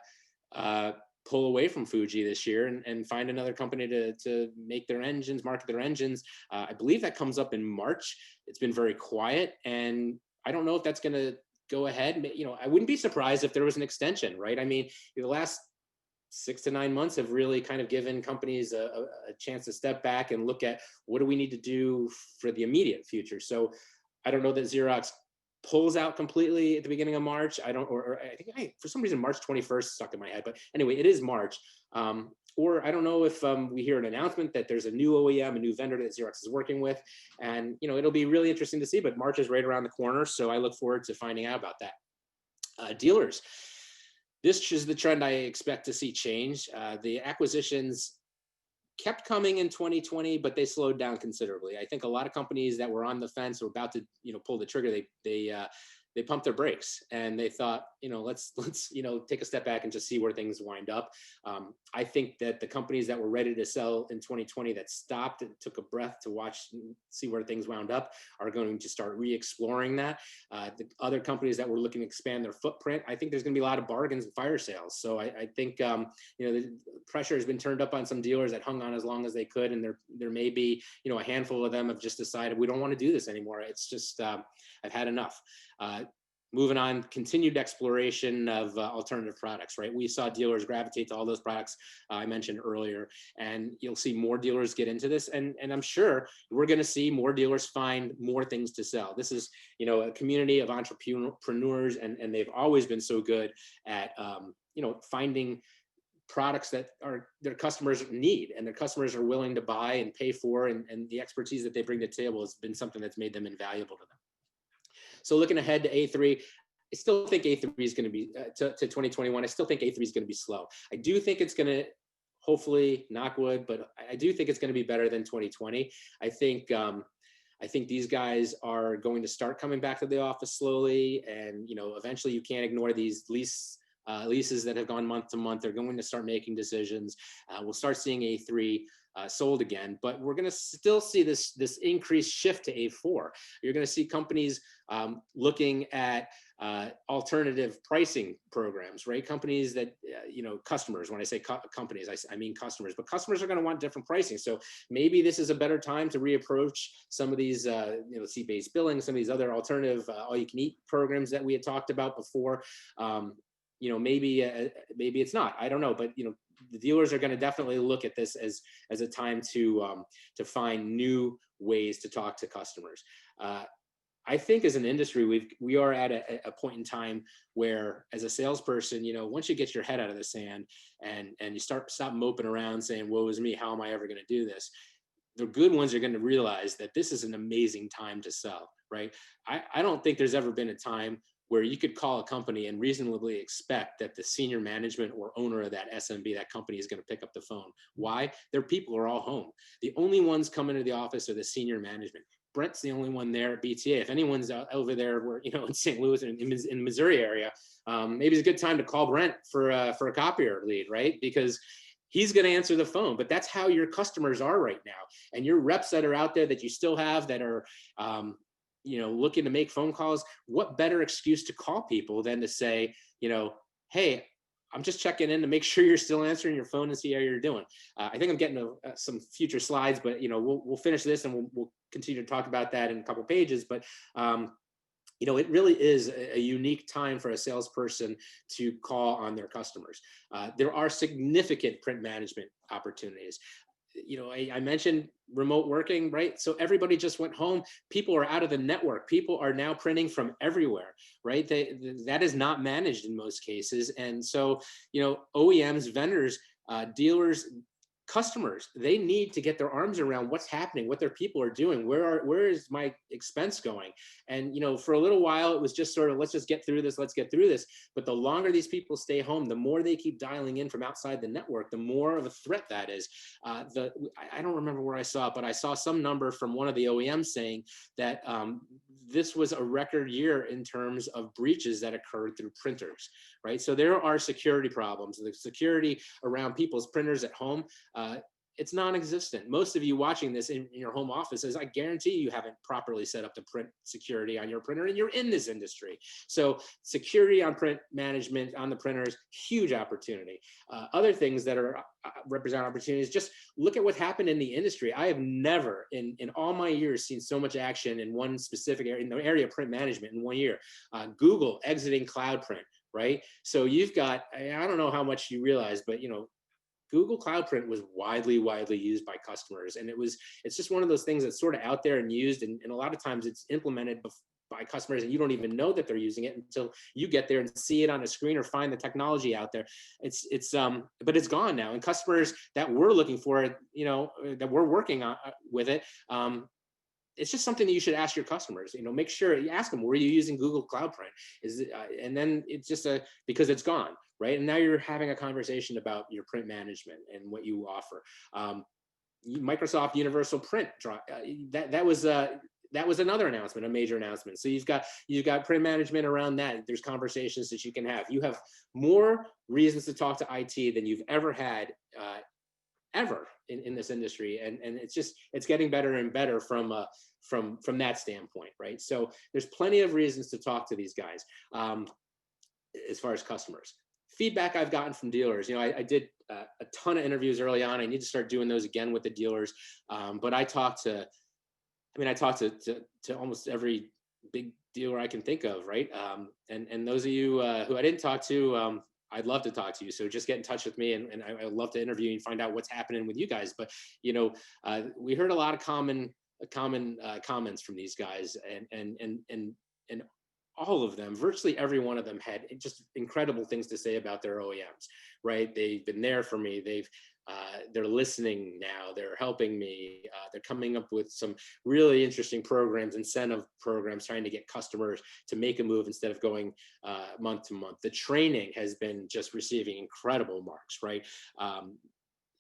pull away from Fuji this year and find another company to make their engines, market their engines. I believe that comes up in March. It's been very quiet, and I don't know if that's going to go ahead. I wouldn't be surprised if there was an extension, right? I mean, the last 6 to 9 months have really kind of given companies a chance to step back and look at what do we need to do for the immediate future. So I don't know that Xerox pulls out completely at the beginning of March. I think for some reason March 21st stuck in my head, but anyway, it is March. Or I don't know if we hear an announcement that there's a new OEM, a new vendor that Xerox is working with, and it'll be really interesting to see. But March is right around the corner, so I look forward to finding out about that. Dealers. This is the trend I expect to see change. The acquisitions kept coming in 2020, but they slowed down considerably. I think a lot of companies that were on the fence or about to, pull the trigger, they pumped their brakes and they thought, let's take a step back and just see where things wind up. I think that the companies that were ready to sell in 2020 that stopped and took a breath to watch and see where things wound up are going to start re-exploring that. The other companies that were looking to expand their footprint, I think there's going to be a lot of bargains and fire sales. So I think the pressure has been turned up on some dealers that hung on as long as they could, and there may be a handful of them have just decided we don't want to do this anymore. It's just I've had enough. Moving on, continued exploration of alternative products, right? We saw dealers gravitate to all those products I mentioned earlier, and you'll see more dealers get into this. And I'm sure we're going to see more dealers find more things to sell. This is, a community of entrepreneurs, and they've always been so good at, finding products that their customers need and their customers are willing to buy and pay for, and the expertise that they bring to the table has been something that's made them invaluable to them. So looking ahead to A3, I still think A3 is going to be to 2021. I still think A3 is going to be slow. I do think it's going to, hopefully, knock wood, but I do think it's going to be better than 2020. I think these guys are going to start coming back to the office slowly, and eventually you can't ignore these leases that have gone month to month. They're going to start making decisions. We'll start seeing A3 sold again, but we're going to still see this increased shift to A4. You're going to see companies looking at alternative pricing programs, right? Companies that, customers, when I say companies, I mean customers, but customers are going to want different pricing. So maybe this is a better time to reapproach some of these, seat-based billing, some of these other alternative all-you-can-eat programs that we had talked about before. Maybe it's not, I don't know, but, the dealers are going to definitely look at this as a time to find new ways to talk to customers. I think as an industry, we are at a point in time where, as a salesperson, once you get your head out of the sand and you stop moping around saying, woe is me, how am I ever going to do this? The good ones are going to realize that this is an amazing time to sell, right? I don't think there's ever been a time where you could call a company and reasonably expect that the senior management or owner of that SMB, that company, is going to pick up the phone. Why? Their people are all home. The only ones coming to the office are the senior management. Brent's the only one there at BTA. If anyone's over there, where in St. Louis and in the Missouri area, maybe it's a good time to call Brent for a copier lead, right? Because he's going to answer the phone. But that's how your customers are right now, and your reps that are out there that you still have that are looking to make phone calls. What better excuse to call people than to say, hey, I'm just checking in to make sure you're still answering your phone and see how you're doing. I think I'm getting some future slides, but we'll finish this and we'll continue to talk about that in a couple pages. But it really is a unique time for a salesperson to call on their customers. There are significant print management opportunities. I mentioned remote working, right? So everybody just went home. People are out of the network. People are now printing from everywhere, right? That is not managed in most cases. And so, OEMs, vendors, dealers, customers, they need to get their arms around what's happening, what their people are doing, where is my expense going? And for a little while it was just sort of, let's get through this. But the longer these people stay home, the more they keep dialing in from outside the network, the more of a threat that is. I don't remember where I saw it, but I saw some number from one of the OEMs saying that this was a record year in terms of breaches that occurred through printers, right? So there are security problems. The security around people's printers at home, it's non-existent. Most of you watching this in your home offices, I guarantee you haven't properly set up the print security on your printer, and you're in this industry. So security on print management on the printers, huge opportunity. Other things that are represent opportunities, just look at what happened in the industry. I have never in all my years seen so much action in one specific area, in the area of print management in 1 year. Google exiting cloud print, right? So you've got, I don't know how much you realize, but Google Cloud Print was widely used by customers. And it's just one of those things that's sort of out there and used. And a lot of times it's implemented by customers and you don't even know that they're using it until you get there and see it on a screen or find the technology out there. But it's gone now. And customers that we're looking for it, that we're working on with it, it's just something that you should ask your customers. Make sure you ask them, were you using Google Cloud Print? And then it's just because it's gone. right? And now you're having a conversation about your print management and what you offer. Microsoft Universal Print, that was another announcement, a major announcement. So you've got print management around that. There's conversations that you can have. You have more reasons to talk to IT than you've ever had ever in this industry, and it's getting better and better from that standpoint, right? So there's plenty of reasons to talk to these guys. As far as customers, feedback I've gotten from dealers, I did a ton of interviews early on. I need to start doing those again with the dealers, but I talked to almost every big dealer I can think of, right? And those of you who I didn't talk to, I'd love to talk to you. So just get in touch with me, and I'd love to interview you and find out what's happening with you guys. But we heard a lot of common comments from these guys, and all of them, virtually every one of them, had just incredible things to say about their OEMs, right? They've been there for me. They're listening now. They're helping me. They're coming up with some really interesting programs, incentive programs, trying to get customers to make a move instead of going month to month. The training has been just receiving incredible marks, right?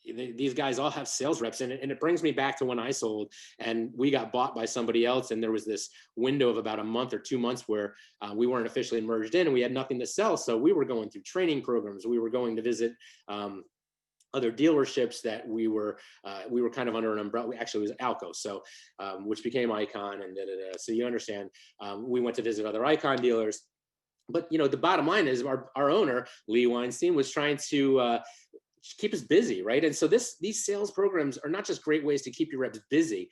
These guys all have sales reps, and it brings me back to when I sold and we got bought by somebody else, and there was this window of about a month or 2 months where we weren't officially merged in and we had nothing to sell. So we were going through training programs. We were going to visit other dealerships that we were kind of under an umbrella. Actually, it was Alco, so which became Icon, and so you understand. We went to visit other Icon dealers, but the bottom line is our owner Lee Weinstein was trying to keep us busy, right? And so these sales programs are not just great ways to keep your reps busy.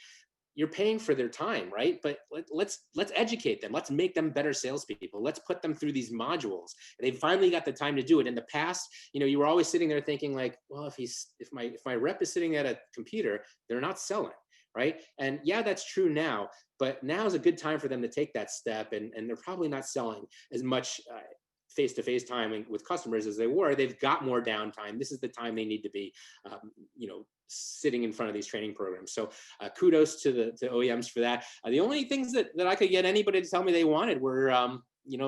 You're paying for their time, right? But let's educate them. Let's make them better salespeople. Let's put them through these modules. And they finally got the time to do it. In the past, you were always sitting there thinking like, well, if my rep is sitting at a computer, they're not selling, right? And yeah, that's true now. But now is a good time for them to take that step, and they're probably not selling as much face-to-face time with customers as they were. They've got more downtime. This is the time they need to be, sitting in front of these training programs. So kudos to the OEMs for that. The only things that I could get anybody to tell me they wanted were,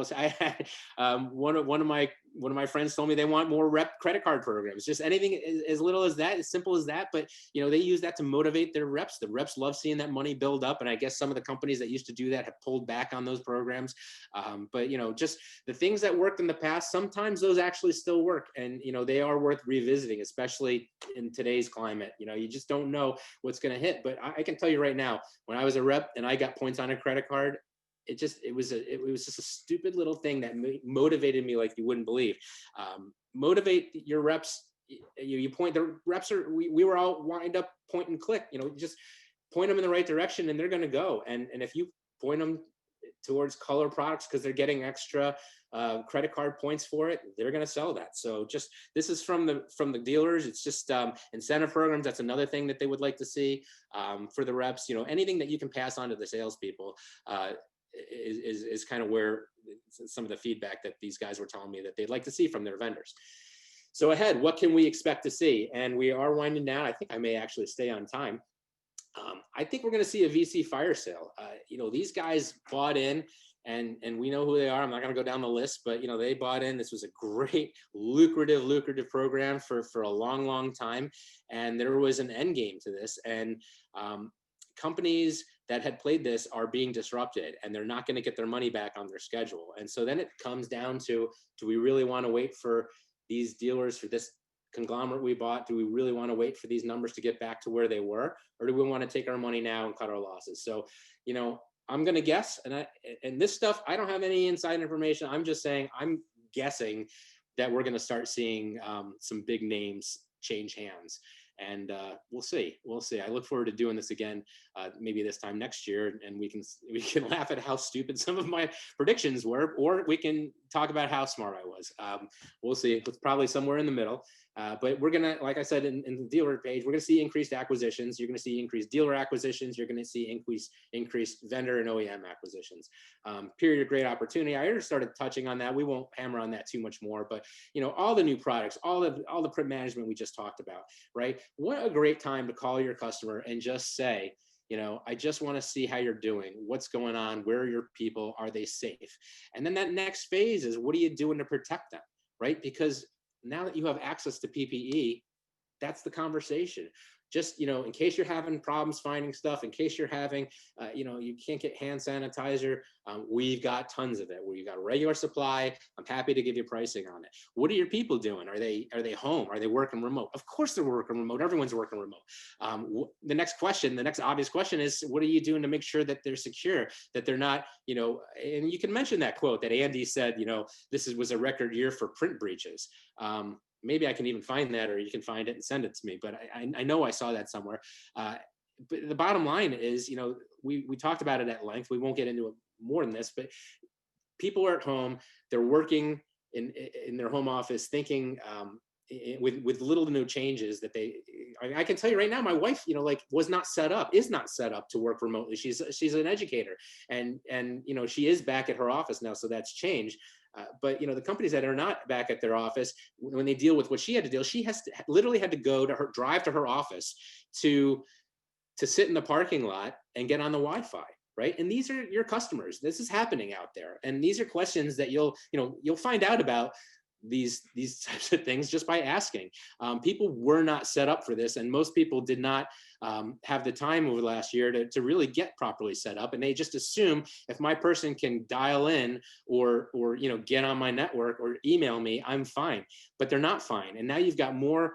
so I had one of my friends told me they want more rep credit card programs, just anything as little as that, as simple as that. But they use that to motivate their reps. The reps love seeing that money build up, and I guess some of the companies that used to do that have pulled back on those programs. But just the things that worked in the past, sometimes those actually still work, and they are worth revisiting, especially in today's climate. You just don't know what's going to hit. But I can tell you right now, when I was a rep and I got points on a credit card, it was just a stupid little thing that motivated me like you wouldn't believe. Motivate your reps. You point the reps we were all wind up point and click. Just point them in the right direction and they're going to go. And if you point them towards color products because they're getting extra credit card points for it, they're going to sell that. So just this is from the dealers. It's just incentive programs. That's another thing that they would like to see for the reps. Anything that you can pass on to the salespeople is kind of where some of the feedback that these guys were telling me that they'd like to see from their vendors. So ahead, what can we expect to see? And we are winding down. I think I may actually stay on time. I think we're going to see a VC fire sale. These guys bought in, and we know who they are. I'm not going to go down the list, but they bought in. This was a great, lucrative program for a long time, and there was an end game to this. And companies that had played this are being disrupted, and they're not going to get their money back on their schedule. And so then it comes down to, do we really want to wait for these dealers, for this conglomerate we bought? Do we really want to wait for these numbers to get back to where they were, or do we want to take our money now and cut our losses? So, I'm going to guess, and this stuff, I don't have any inside information. I'm just saying, I'm guessing that we're going to start seeing some big names change hands. And we'll see. I look forward to doing this again, maybe this time next year, and we can laugh at how stupid some of my predictions were, or we can talk about how smart I was. We'll see. It's probably somewhere in the middle. But we're gonna, like I said in the dealer page, we're gonna see increased acquisitions. You're gonna see increased dealer acquisitions. You're gonna see increased vendor and OEM acquisitions. Period of great opportunity. I already started touching on that. We won't hammer on that too much more. But all the new products, all the print management we just talked about, right? What a great time to call your customer and just say, I just want to see how you're doing. What's going on? Where are your people? Are they safe? And then that next phase is, what are you doing to protect them? right? Because now that you have access to PPE, that's the conversation. Just, in case you're having problems finding stuff, in case you're having, you can't get hand sanitizer, we've got tons of it. We've got a regular supply. I'm happy to give you pricing on it. What are your people doing? Are they home? Are they working remote? Of course they're working remote. Everyone's working remote. The next obvious question is, what are you doing to make sure that they're secure, that they're not, and you can mention that quote that Andy said, was a record year for print breaches. Maybe I can even find that, or you can find it and send it to me. But I know I saw that somewhere. But the bottom line is, we talked about it at length. We won't get into it more than this, but people are at home. They're working in their home office, thinking with little to no changes that I can tell you right now, my wife, is not set up to work remotely. She's an educator, and she is back at her office now, so that's changed. But the companies that are not back at their office, when they deal with what she had to deal, she literally had to drive to her office to sit in the parking lot and get on the Wi-Fi, right? And these are your customers. This is happening out there, and these are questions that you'll find out about these types of things just by asking. People were not set up for this, and most people did not have the time over the last year to really get properly set up, and they just assume if my person can dial in or get on my network or email me, I'm fine. But they're not fine. And now you've got more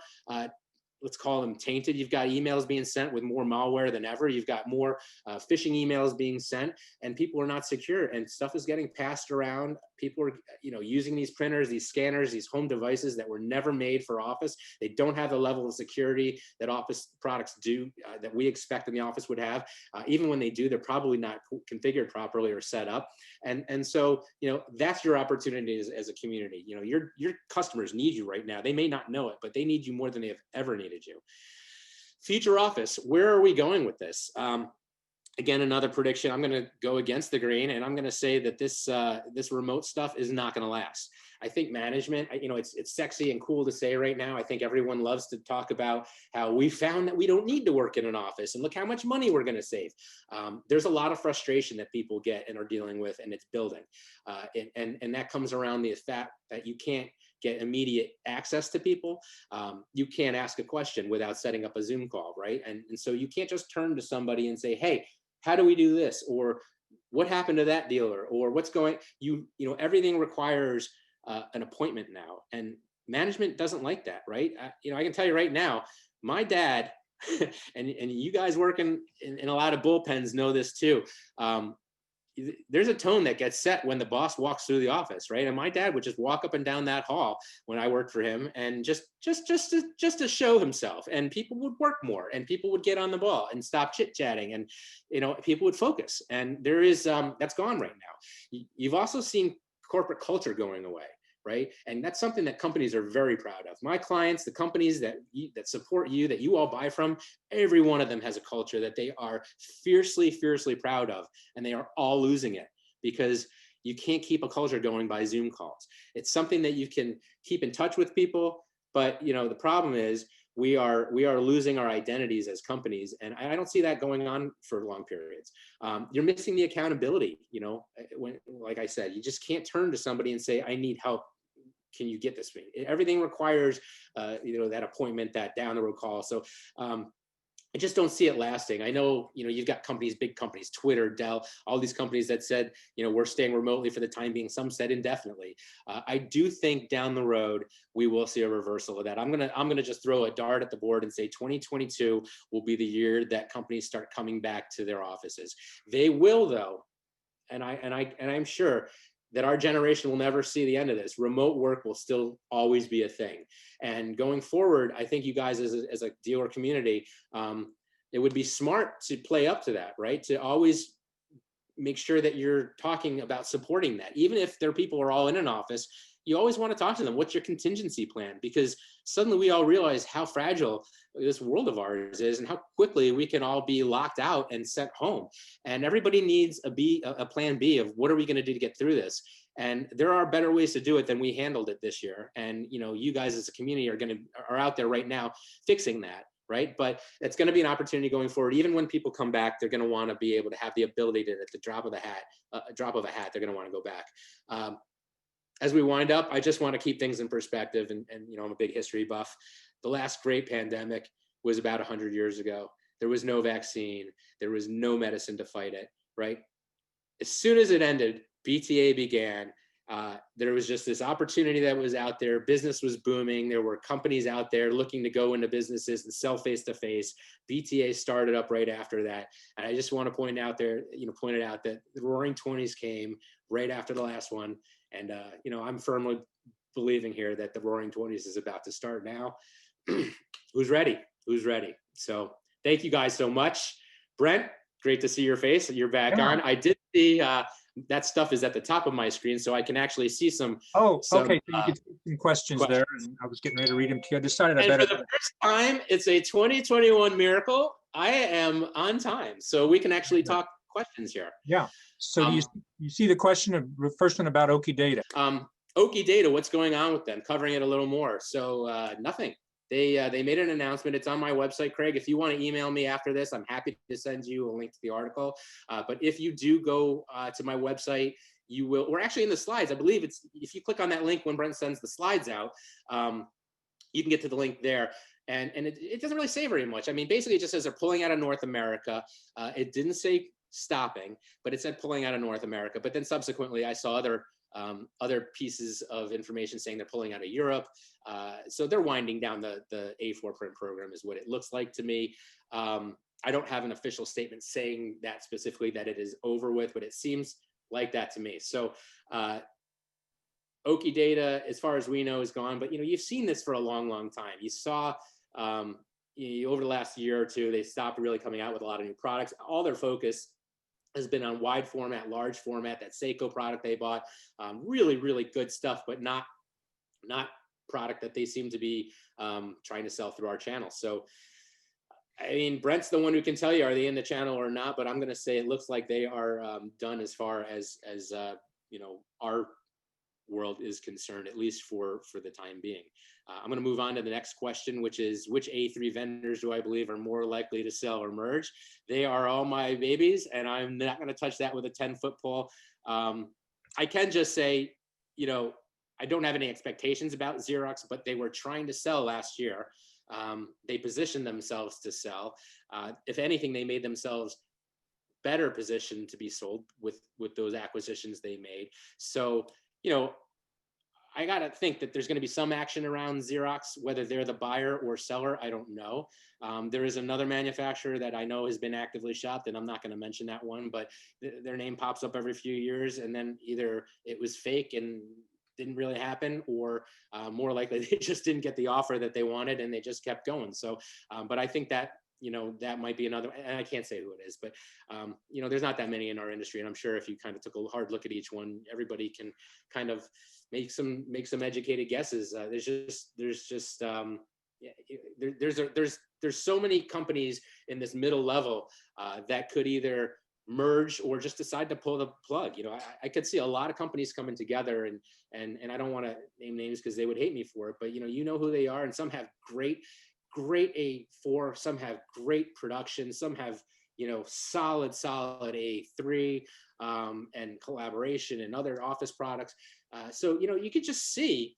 let's call them tainted. You've got emails being sent with more malware than ever. You've got more phishing emails being sent, and people are not secure, and stuff is getting passed around. People are, using these printers, these scanners, these home devices that were never made for office. They don't have the level of security that office products do, that we expect in the office would have. Even when they do, they're probably not configured properly or set up. And so, that's your opportunity as a community. Your customers need you right now. They may not know it, but they need you more than they have ever needed you. Future office, where are we going with this? Again, another prediction. I'm going to go against the grain, and I'm going to say that this remote stuff is not going to last. I think management, it's sexy and cool to say right now. I think everyone loves to talk about how we found that we don't need to work in an office, and look how much money we're going to save. There's a lot of frustration that people get and are dealing with, and it's building. And that comes around the fact that you can't get immediate access to people. You can't ask a question without setting up a Zoom call, right? And so you can't just turn to somebody and say, hey, how do we do this? Or what happened to that dealer? Or what's going, everything requires an appointment now. And management doesn't like that, right? I can tell you right now, my dad, and you guys working in a lot of bullpens know this too. There's a tone that gets set when the boss walks through the office, right? And my dad would just walk up and down that hall when I worked for him, and just to show himself, and people would work more, and people would get on the ball and stop chit-chatting, and people would focus. And there is that's gone right now. You've also seen corporate culture going away, right? And that's something that companies are very proud of. My clients, the companies that support you, that you all buy from, every one of them has a culture that they are fiercely, fiercely proud of, and they are all losing it because you can't keep a culture going by Zoom calls. It's something that you can keep in touch with people, but the problem is we are losing our identities as companies, and I don't see that going on for long periods. You're missing the accountability. When, like I said, you just can't turn to somebody and say, I need help. Can you get this for me? Everything requires, that appointment, that down the road call. So I just don't see it lasting. I know, you've got companies, big companies, Twitter, Dell, all these companies that said, we're staying remotely for the time being. Some said indefinitely. I do think down the road we will see a reversal of that. I'm gonna just throw a dart at the board and say 2022 will be the year that companies start coming back to their offices. They will, though, and I'm sure that our generation will never see the end of this. Remote work will still always be a thing. And going forward, I think you guys as a dealer community, it would be smart to play up to that, right? To always make sure that you're talking about supporting that. Even if their people are all in an office, you always want to talk to them. What's your contingency plan? Because suddenly we all realize how fragile this world of ours is and how quickly we can all be locked out and sent home. And everybody needs a plan B of what are we going to do to get through this? And there are better ways to do it than we handled it this year. And you guys as a community are out there right now fixing that, right? But it's going to be an opportunity going forward. Even when people come back, they're going to want to be able to have the ability to, at the drop of a hat, they're going to want to go back. as we wind up, I just want to keep things in perspective. And I'm a big history buff. The last great pandemic was about 100 years ago. There was no vaccine. There was no medicine to fight it, right? As soon as it ended, BTA began. There was just this opportunity that was out there. Business was booming. There were companies out there looking to go into businesses and sell face-to-face. BTA started up right after that. And I just want to point out that the Roaring 20s came right after the last one. And, I'm firmly believing here that the Roaring 20s is about to start now. Who's ready? Who's ready? So thank you guys so much. Brent, great to see your face. You're back on. I did see that stuff is at the top of my screen, so I can actually see some. Okay. So you can see some questions there, and I was getting ready to read them to you. I decided I better. For the first time, it's a 2021 miracle. I am on time, so we can actually talk questions here. Yeah. So do you see the question of the first one about Oki Data? Oki Data, what's going on with them? Covering it a little more. So nothing. They made an announcement. It's on my website, Craig. If you want to email me after this, I'm happy to send you a link to the article. But if you do go to my website, you will, or actually in the slides, I believe it's, if you click on that link when Brent sends the slides out, you can get to the link there. And it doesn't really say very much. I mean, basically it just says they're pulling out of North America. It didn't say stopping, but it said pulling out of North America. But then subsequently I saw other pieces of information saying they're pulling out of Europe. So they're winding down the A4 print program is what it looks like to me. I don't have an official statement saying that specifically that it is over with, but it seems like that to me. So Oki Data, as far as we know, is gone. But you've seen this for a long, long time. You saw over the last year or two, they stopped really coming out with a lot of new products. All their focus has been on wide format, large format. That Seiko product they bought, really, really good stuff, but not product that they seem to be trying to sell through our channel. So, I mean, Brent's the one who can tell you, are they in the channel or not? But I'm going to say it looks like they are done as far as our world is concerned, at least for the time being. I'm going to move on to the next question, which is, which A3 vendors do I believe are more likely to sell or merge? They are all my babies, and I'm not going to touch that with a 10-foot pole. I can just say, I don't have any expectations about Xerox, but they were trying to sell last year. They positioned themselves to sell. If anything, they made themselves better positioned to be sold with those acquisitions they made. So, I got to think that there's going to be some action around Xerox, whether they're the buyer or seller, I don't know. There is another manufacturer that I know has been actively shopped, and I'm not going to mention that one, but their name pops up every few years, and then either it was fake and didn't really happen, or more likely they just didn't get the offer that they wanted and they just kept going. So, but I think that, that might be another, and I can't say who it is, but there's not that many in our industry. And I'm sure if you kind of took a hard look at each one, everybody can kind of make some educated guesses. There's so many companies in this middle level that could either merge or just decide to pull the plug. I could see a lot of companies coming together, and I don't want to name names because they would hate me for it, but you know who they are, and some have great A4, some have great production, some have solid A3 and collaboration and other office products. So you could just see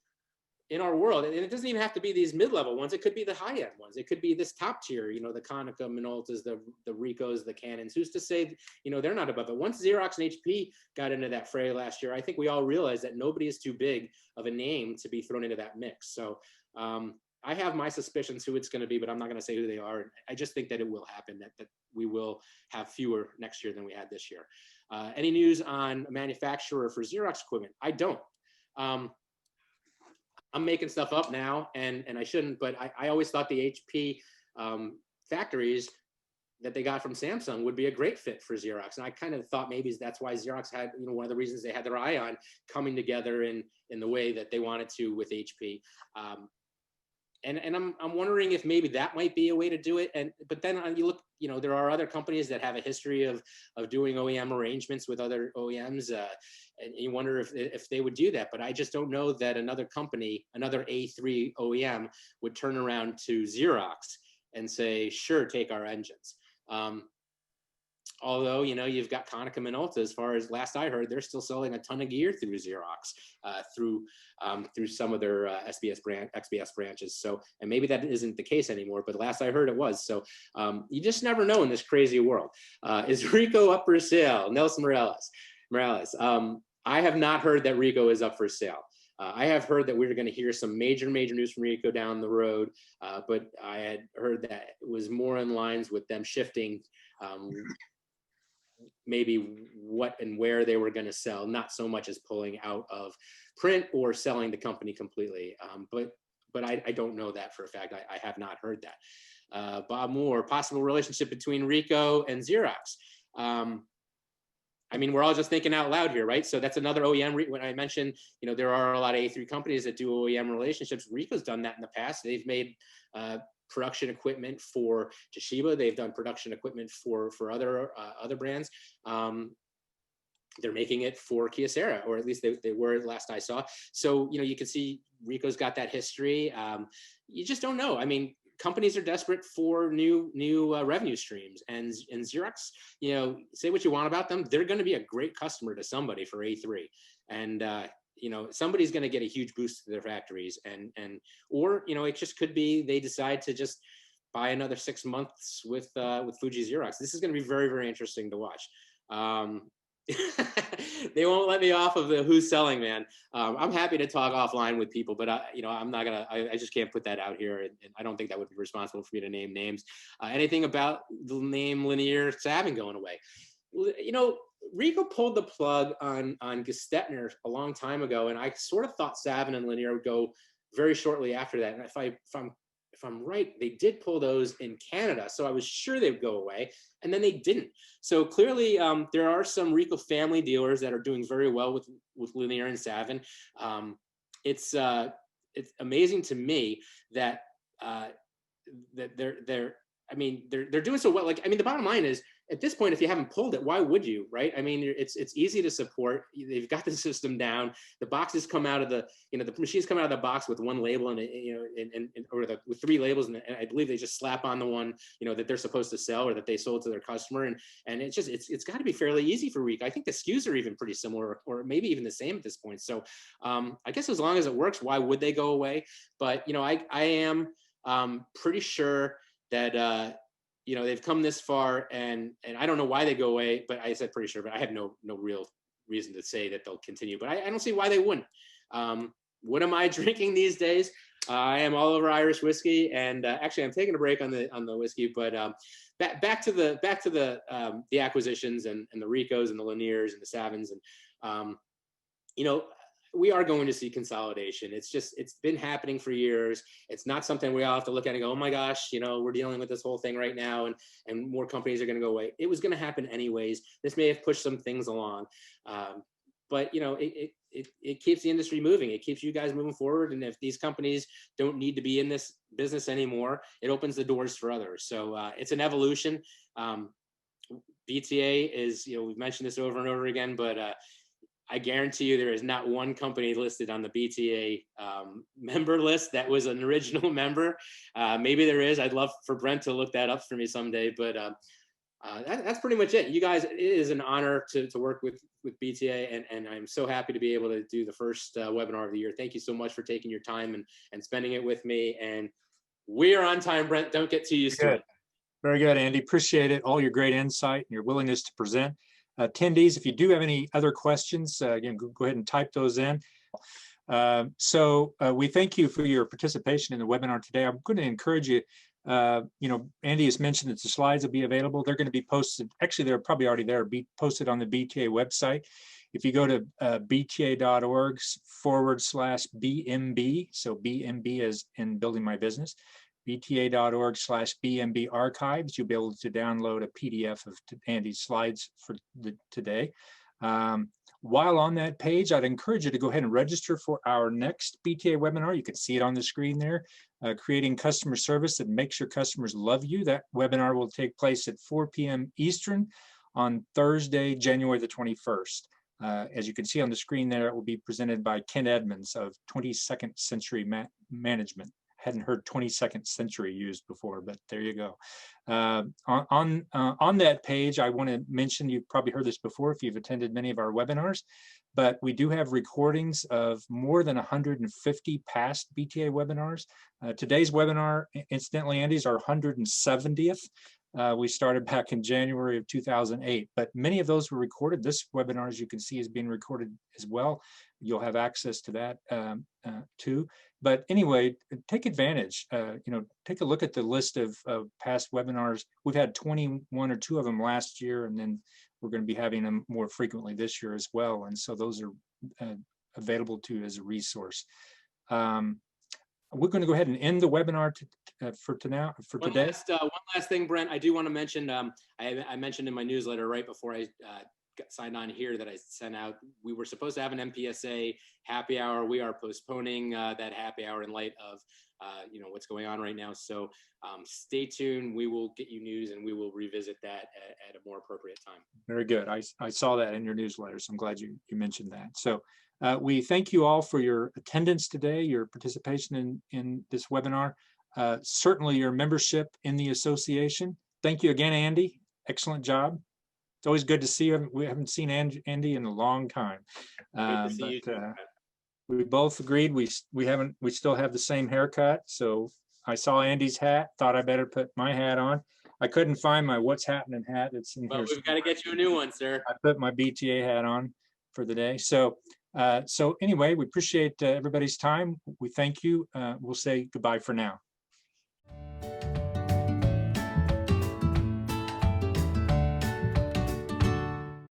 in our world, and it doesn't even have to be these mid-level ones. It could be the high-end ones. It could be this top tier, the Konica Minoltas, the Ricohs, the Canons. Who's to say, they're not above it? Once Xerox and HP got into that fray last year, I think we all realized that nobody is too big of a name to be thrown into that mix. So I have my suspicions who it's going to be, but I'm not going to say who they are. I just think that it will happen, that we will have fewer next year than we had this year. Any news on a manufacturer for Xerox equipment? I don't. I'm making stuff up now, and I shouldn't, but I always thought the HP factories that they got from Samsung would be a great fit for Xerox. And I kind of thought maybe that's why Xerox had, one of the reasons they had their eye on coming together in the way that they wanted to with HP. And I'm wondering if maybe that might be a way to do it. But then you look, there are other companies that have a history of doing OEM arrangements with other OEMs, and you wonder if they would do that. But I just don't know that another company, another A3 OEM, would turn around to Xerox and say, "Sure, take our engines." Although, you've got Konica Minolta, as far as last I heard, they're still selling a ton of gear through Xerox, through some of their XBS branches. So, and maybe that isn't the case anymore, but last I heard it was. So you just never know in this crazy world. Is Ricoh up for sale? Nelson Morales. I have not heard that Ricoh is up for sale. I have heard that we're going to hear some major news from Ricoh down the road, but I had heard that it was more in lines with them shifting maybe what and where they were going to sell, not so much as pulling out of print or selling the company completely. But I don't know that for a fact. I have not heard that. Bob Moore, possible relationship between Ricoh and Xerox. I mean, we're all just thinking out loud here, right? So that's another OEM. When I mentioned, there are a lot of A3 companies that do OEM relationships. Ricoh's done that in the past. They've made production equipment for Toshiba. They've done production equipment for other brands. They're making it for Kyocera, or at least they were last I saw. So, you can see Ricoh's got that history. You just don't know. I mean, companies are desperate for new revenue streams, and Xerox, say what you want about them, they're going to be a great customer to somebody for A3, and somebody's going to get a huge boost to their factories, or it just could be they decide to just buy another 6 months with Fuji Xerox. This is going to be very, very interesting to watch. They won't let me off of the who's selling, man. I'm happy to talk offline with people, but I'm not gonna. I just can't put that out here, and I don't think that would be responsible for me to name names. Anything about the name Linear Savin going away? Ricoh pulled the plug on Gestetner a long time ago, and I sort of thought Savin and Linear would go very shortly after that. And if I'm right, they did pull those in Canada, so I was sure they would go away, and then they didn't. So clearly, there are some Ricoh family dealers that are doing very well with Linear and Savin. It's amazing to me that they're doing so well. Like, I mean, the bottom line is, at this point, if you haven't pulled it, why would you, right? I mean, it's easy to support. They've got the system down. The boxes come out of the machines come out of the box with one label and with 3 labels, and I believe they just slap on the one that they're supposed to sell or that they sold to their customer, and it's got to be fairly easy for Ricoh. I think the SKUs are even pretty similar, or maybe even the same at this point. So I guess as long as it works, why would they go away? But I am pretty sure that they've come this far, and I don't know why they go away, but I said pretty sure, but I have no real reason to say that they'll continue, but I don't see why they wouldn't. What am I drinking these days? I am all over Irish whiskey, and actually I'm taking a break on the whiskey, but back to the acquisitions and the Ricohs and the Linears and the Savins, and we are going to see consolidation. It's been happening for years. It's not something we all have to look at and go, oh my gosh, we're dealing with this whole thing right now, and more companies are going to go away. It was going to happen anyways. This may have pushed some things along, but it keeps the industry moving. It keeps you guys moving forward. And if these companies don't need to be in this business anymore, it opens the doors for others. So it's an evolution. BTA is, we've mentioned this over and over again, but I guarantee you there is not one company listed on the BTA member list that was an original member. Maybe there is. I'd love for Brent to look that up for me someday, but that's pretty much it. You guys, it is an honor to work with BTA, and I'm so happy to be able to do the first webinar of the year. Thank you so much for taking your time and spending it with me. And we are on time, Brent. Don't get too used to it. Very good, Andy. Appreciate it. All your great insight and your willingness to present. Attendees, if you do have any other questions, again, go ahead and type those in. So we thank you for your participation in the webinar today. I'm going to encourage you, Andy has mentioned that the slides will be available. They're going to be posted. Actually, they're probably already there, be posted on the BTA website. If you go to bta.org/BMB, so BMB is in Building My Business, bta.org/BMB archives, you'll be able to download a PDF of Andy's slides for today. While on that page, I'd encourage you to go ahead and register for our next BTA webinar. You can see it on the screen there, Creating Customer Service that Makes Your Customers Love You. That webinar will take place at 4 p.m. Eastern on Thursday, January the 21st. As you can see on the screen there, it will be presented by Ken Edmonds of 22nd Century Management. hadn't heard 22nd century used before, but there you go. On that page, I want to mention, you've probably heard this before if you've attended many of our webinars, but we do have recordings of more than 150 past BTA webinars. Today's webinar, incidentally, Andy, is our 170th. We started back in January of 2008, but many of those were recorded. This webinar, as you can see, is being recorded as well. You'll have access to that too. But anyway, take advantage. Take a look at the list of past webinars. We've had 21 or 2 of them last year, and then we're going to be having them more frequently this year as well. And so those are available to you as a resource. We're going to go ahead and end the webinar for today. One last thing, Brent, I do want to mention, I mentioned in my newsletter right before I got signed on here that I sent out, we were supposed to have an MPSA happy hour. We are postponing that happy hour in light of what's going on right now. So stay tuned. We will get you news and we will revisit that at a more appropriate time. Very good. I saw that in your newsletter, so I'm glad you mentioned that. So we thank you all for your attendance today, your participation in this webinar, certainly your membership in the association. Thank you again, Andy. Excellent job. It's always good to see you. We haven't seen Andy in a long time. We both agreed we still have the same haircut. So I saw Andy's hat, thought I better put my hat on. I couldn't find my What's Happening hat. It's in here. We've got to get you a new one, sir. I put my BTA hat on for the day. So anyway, we appreciate everybody's time. We thank you. We'll say goodbye for now.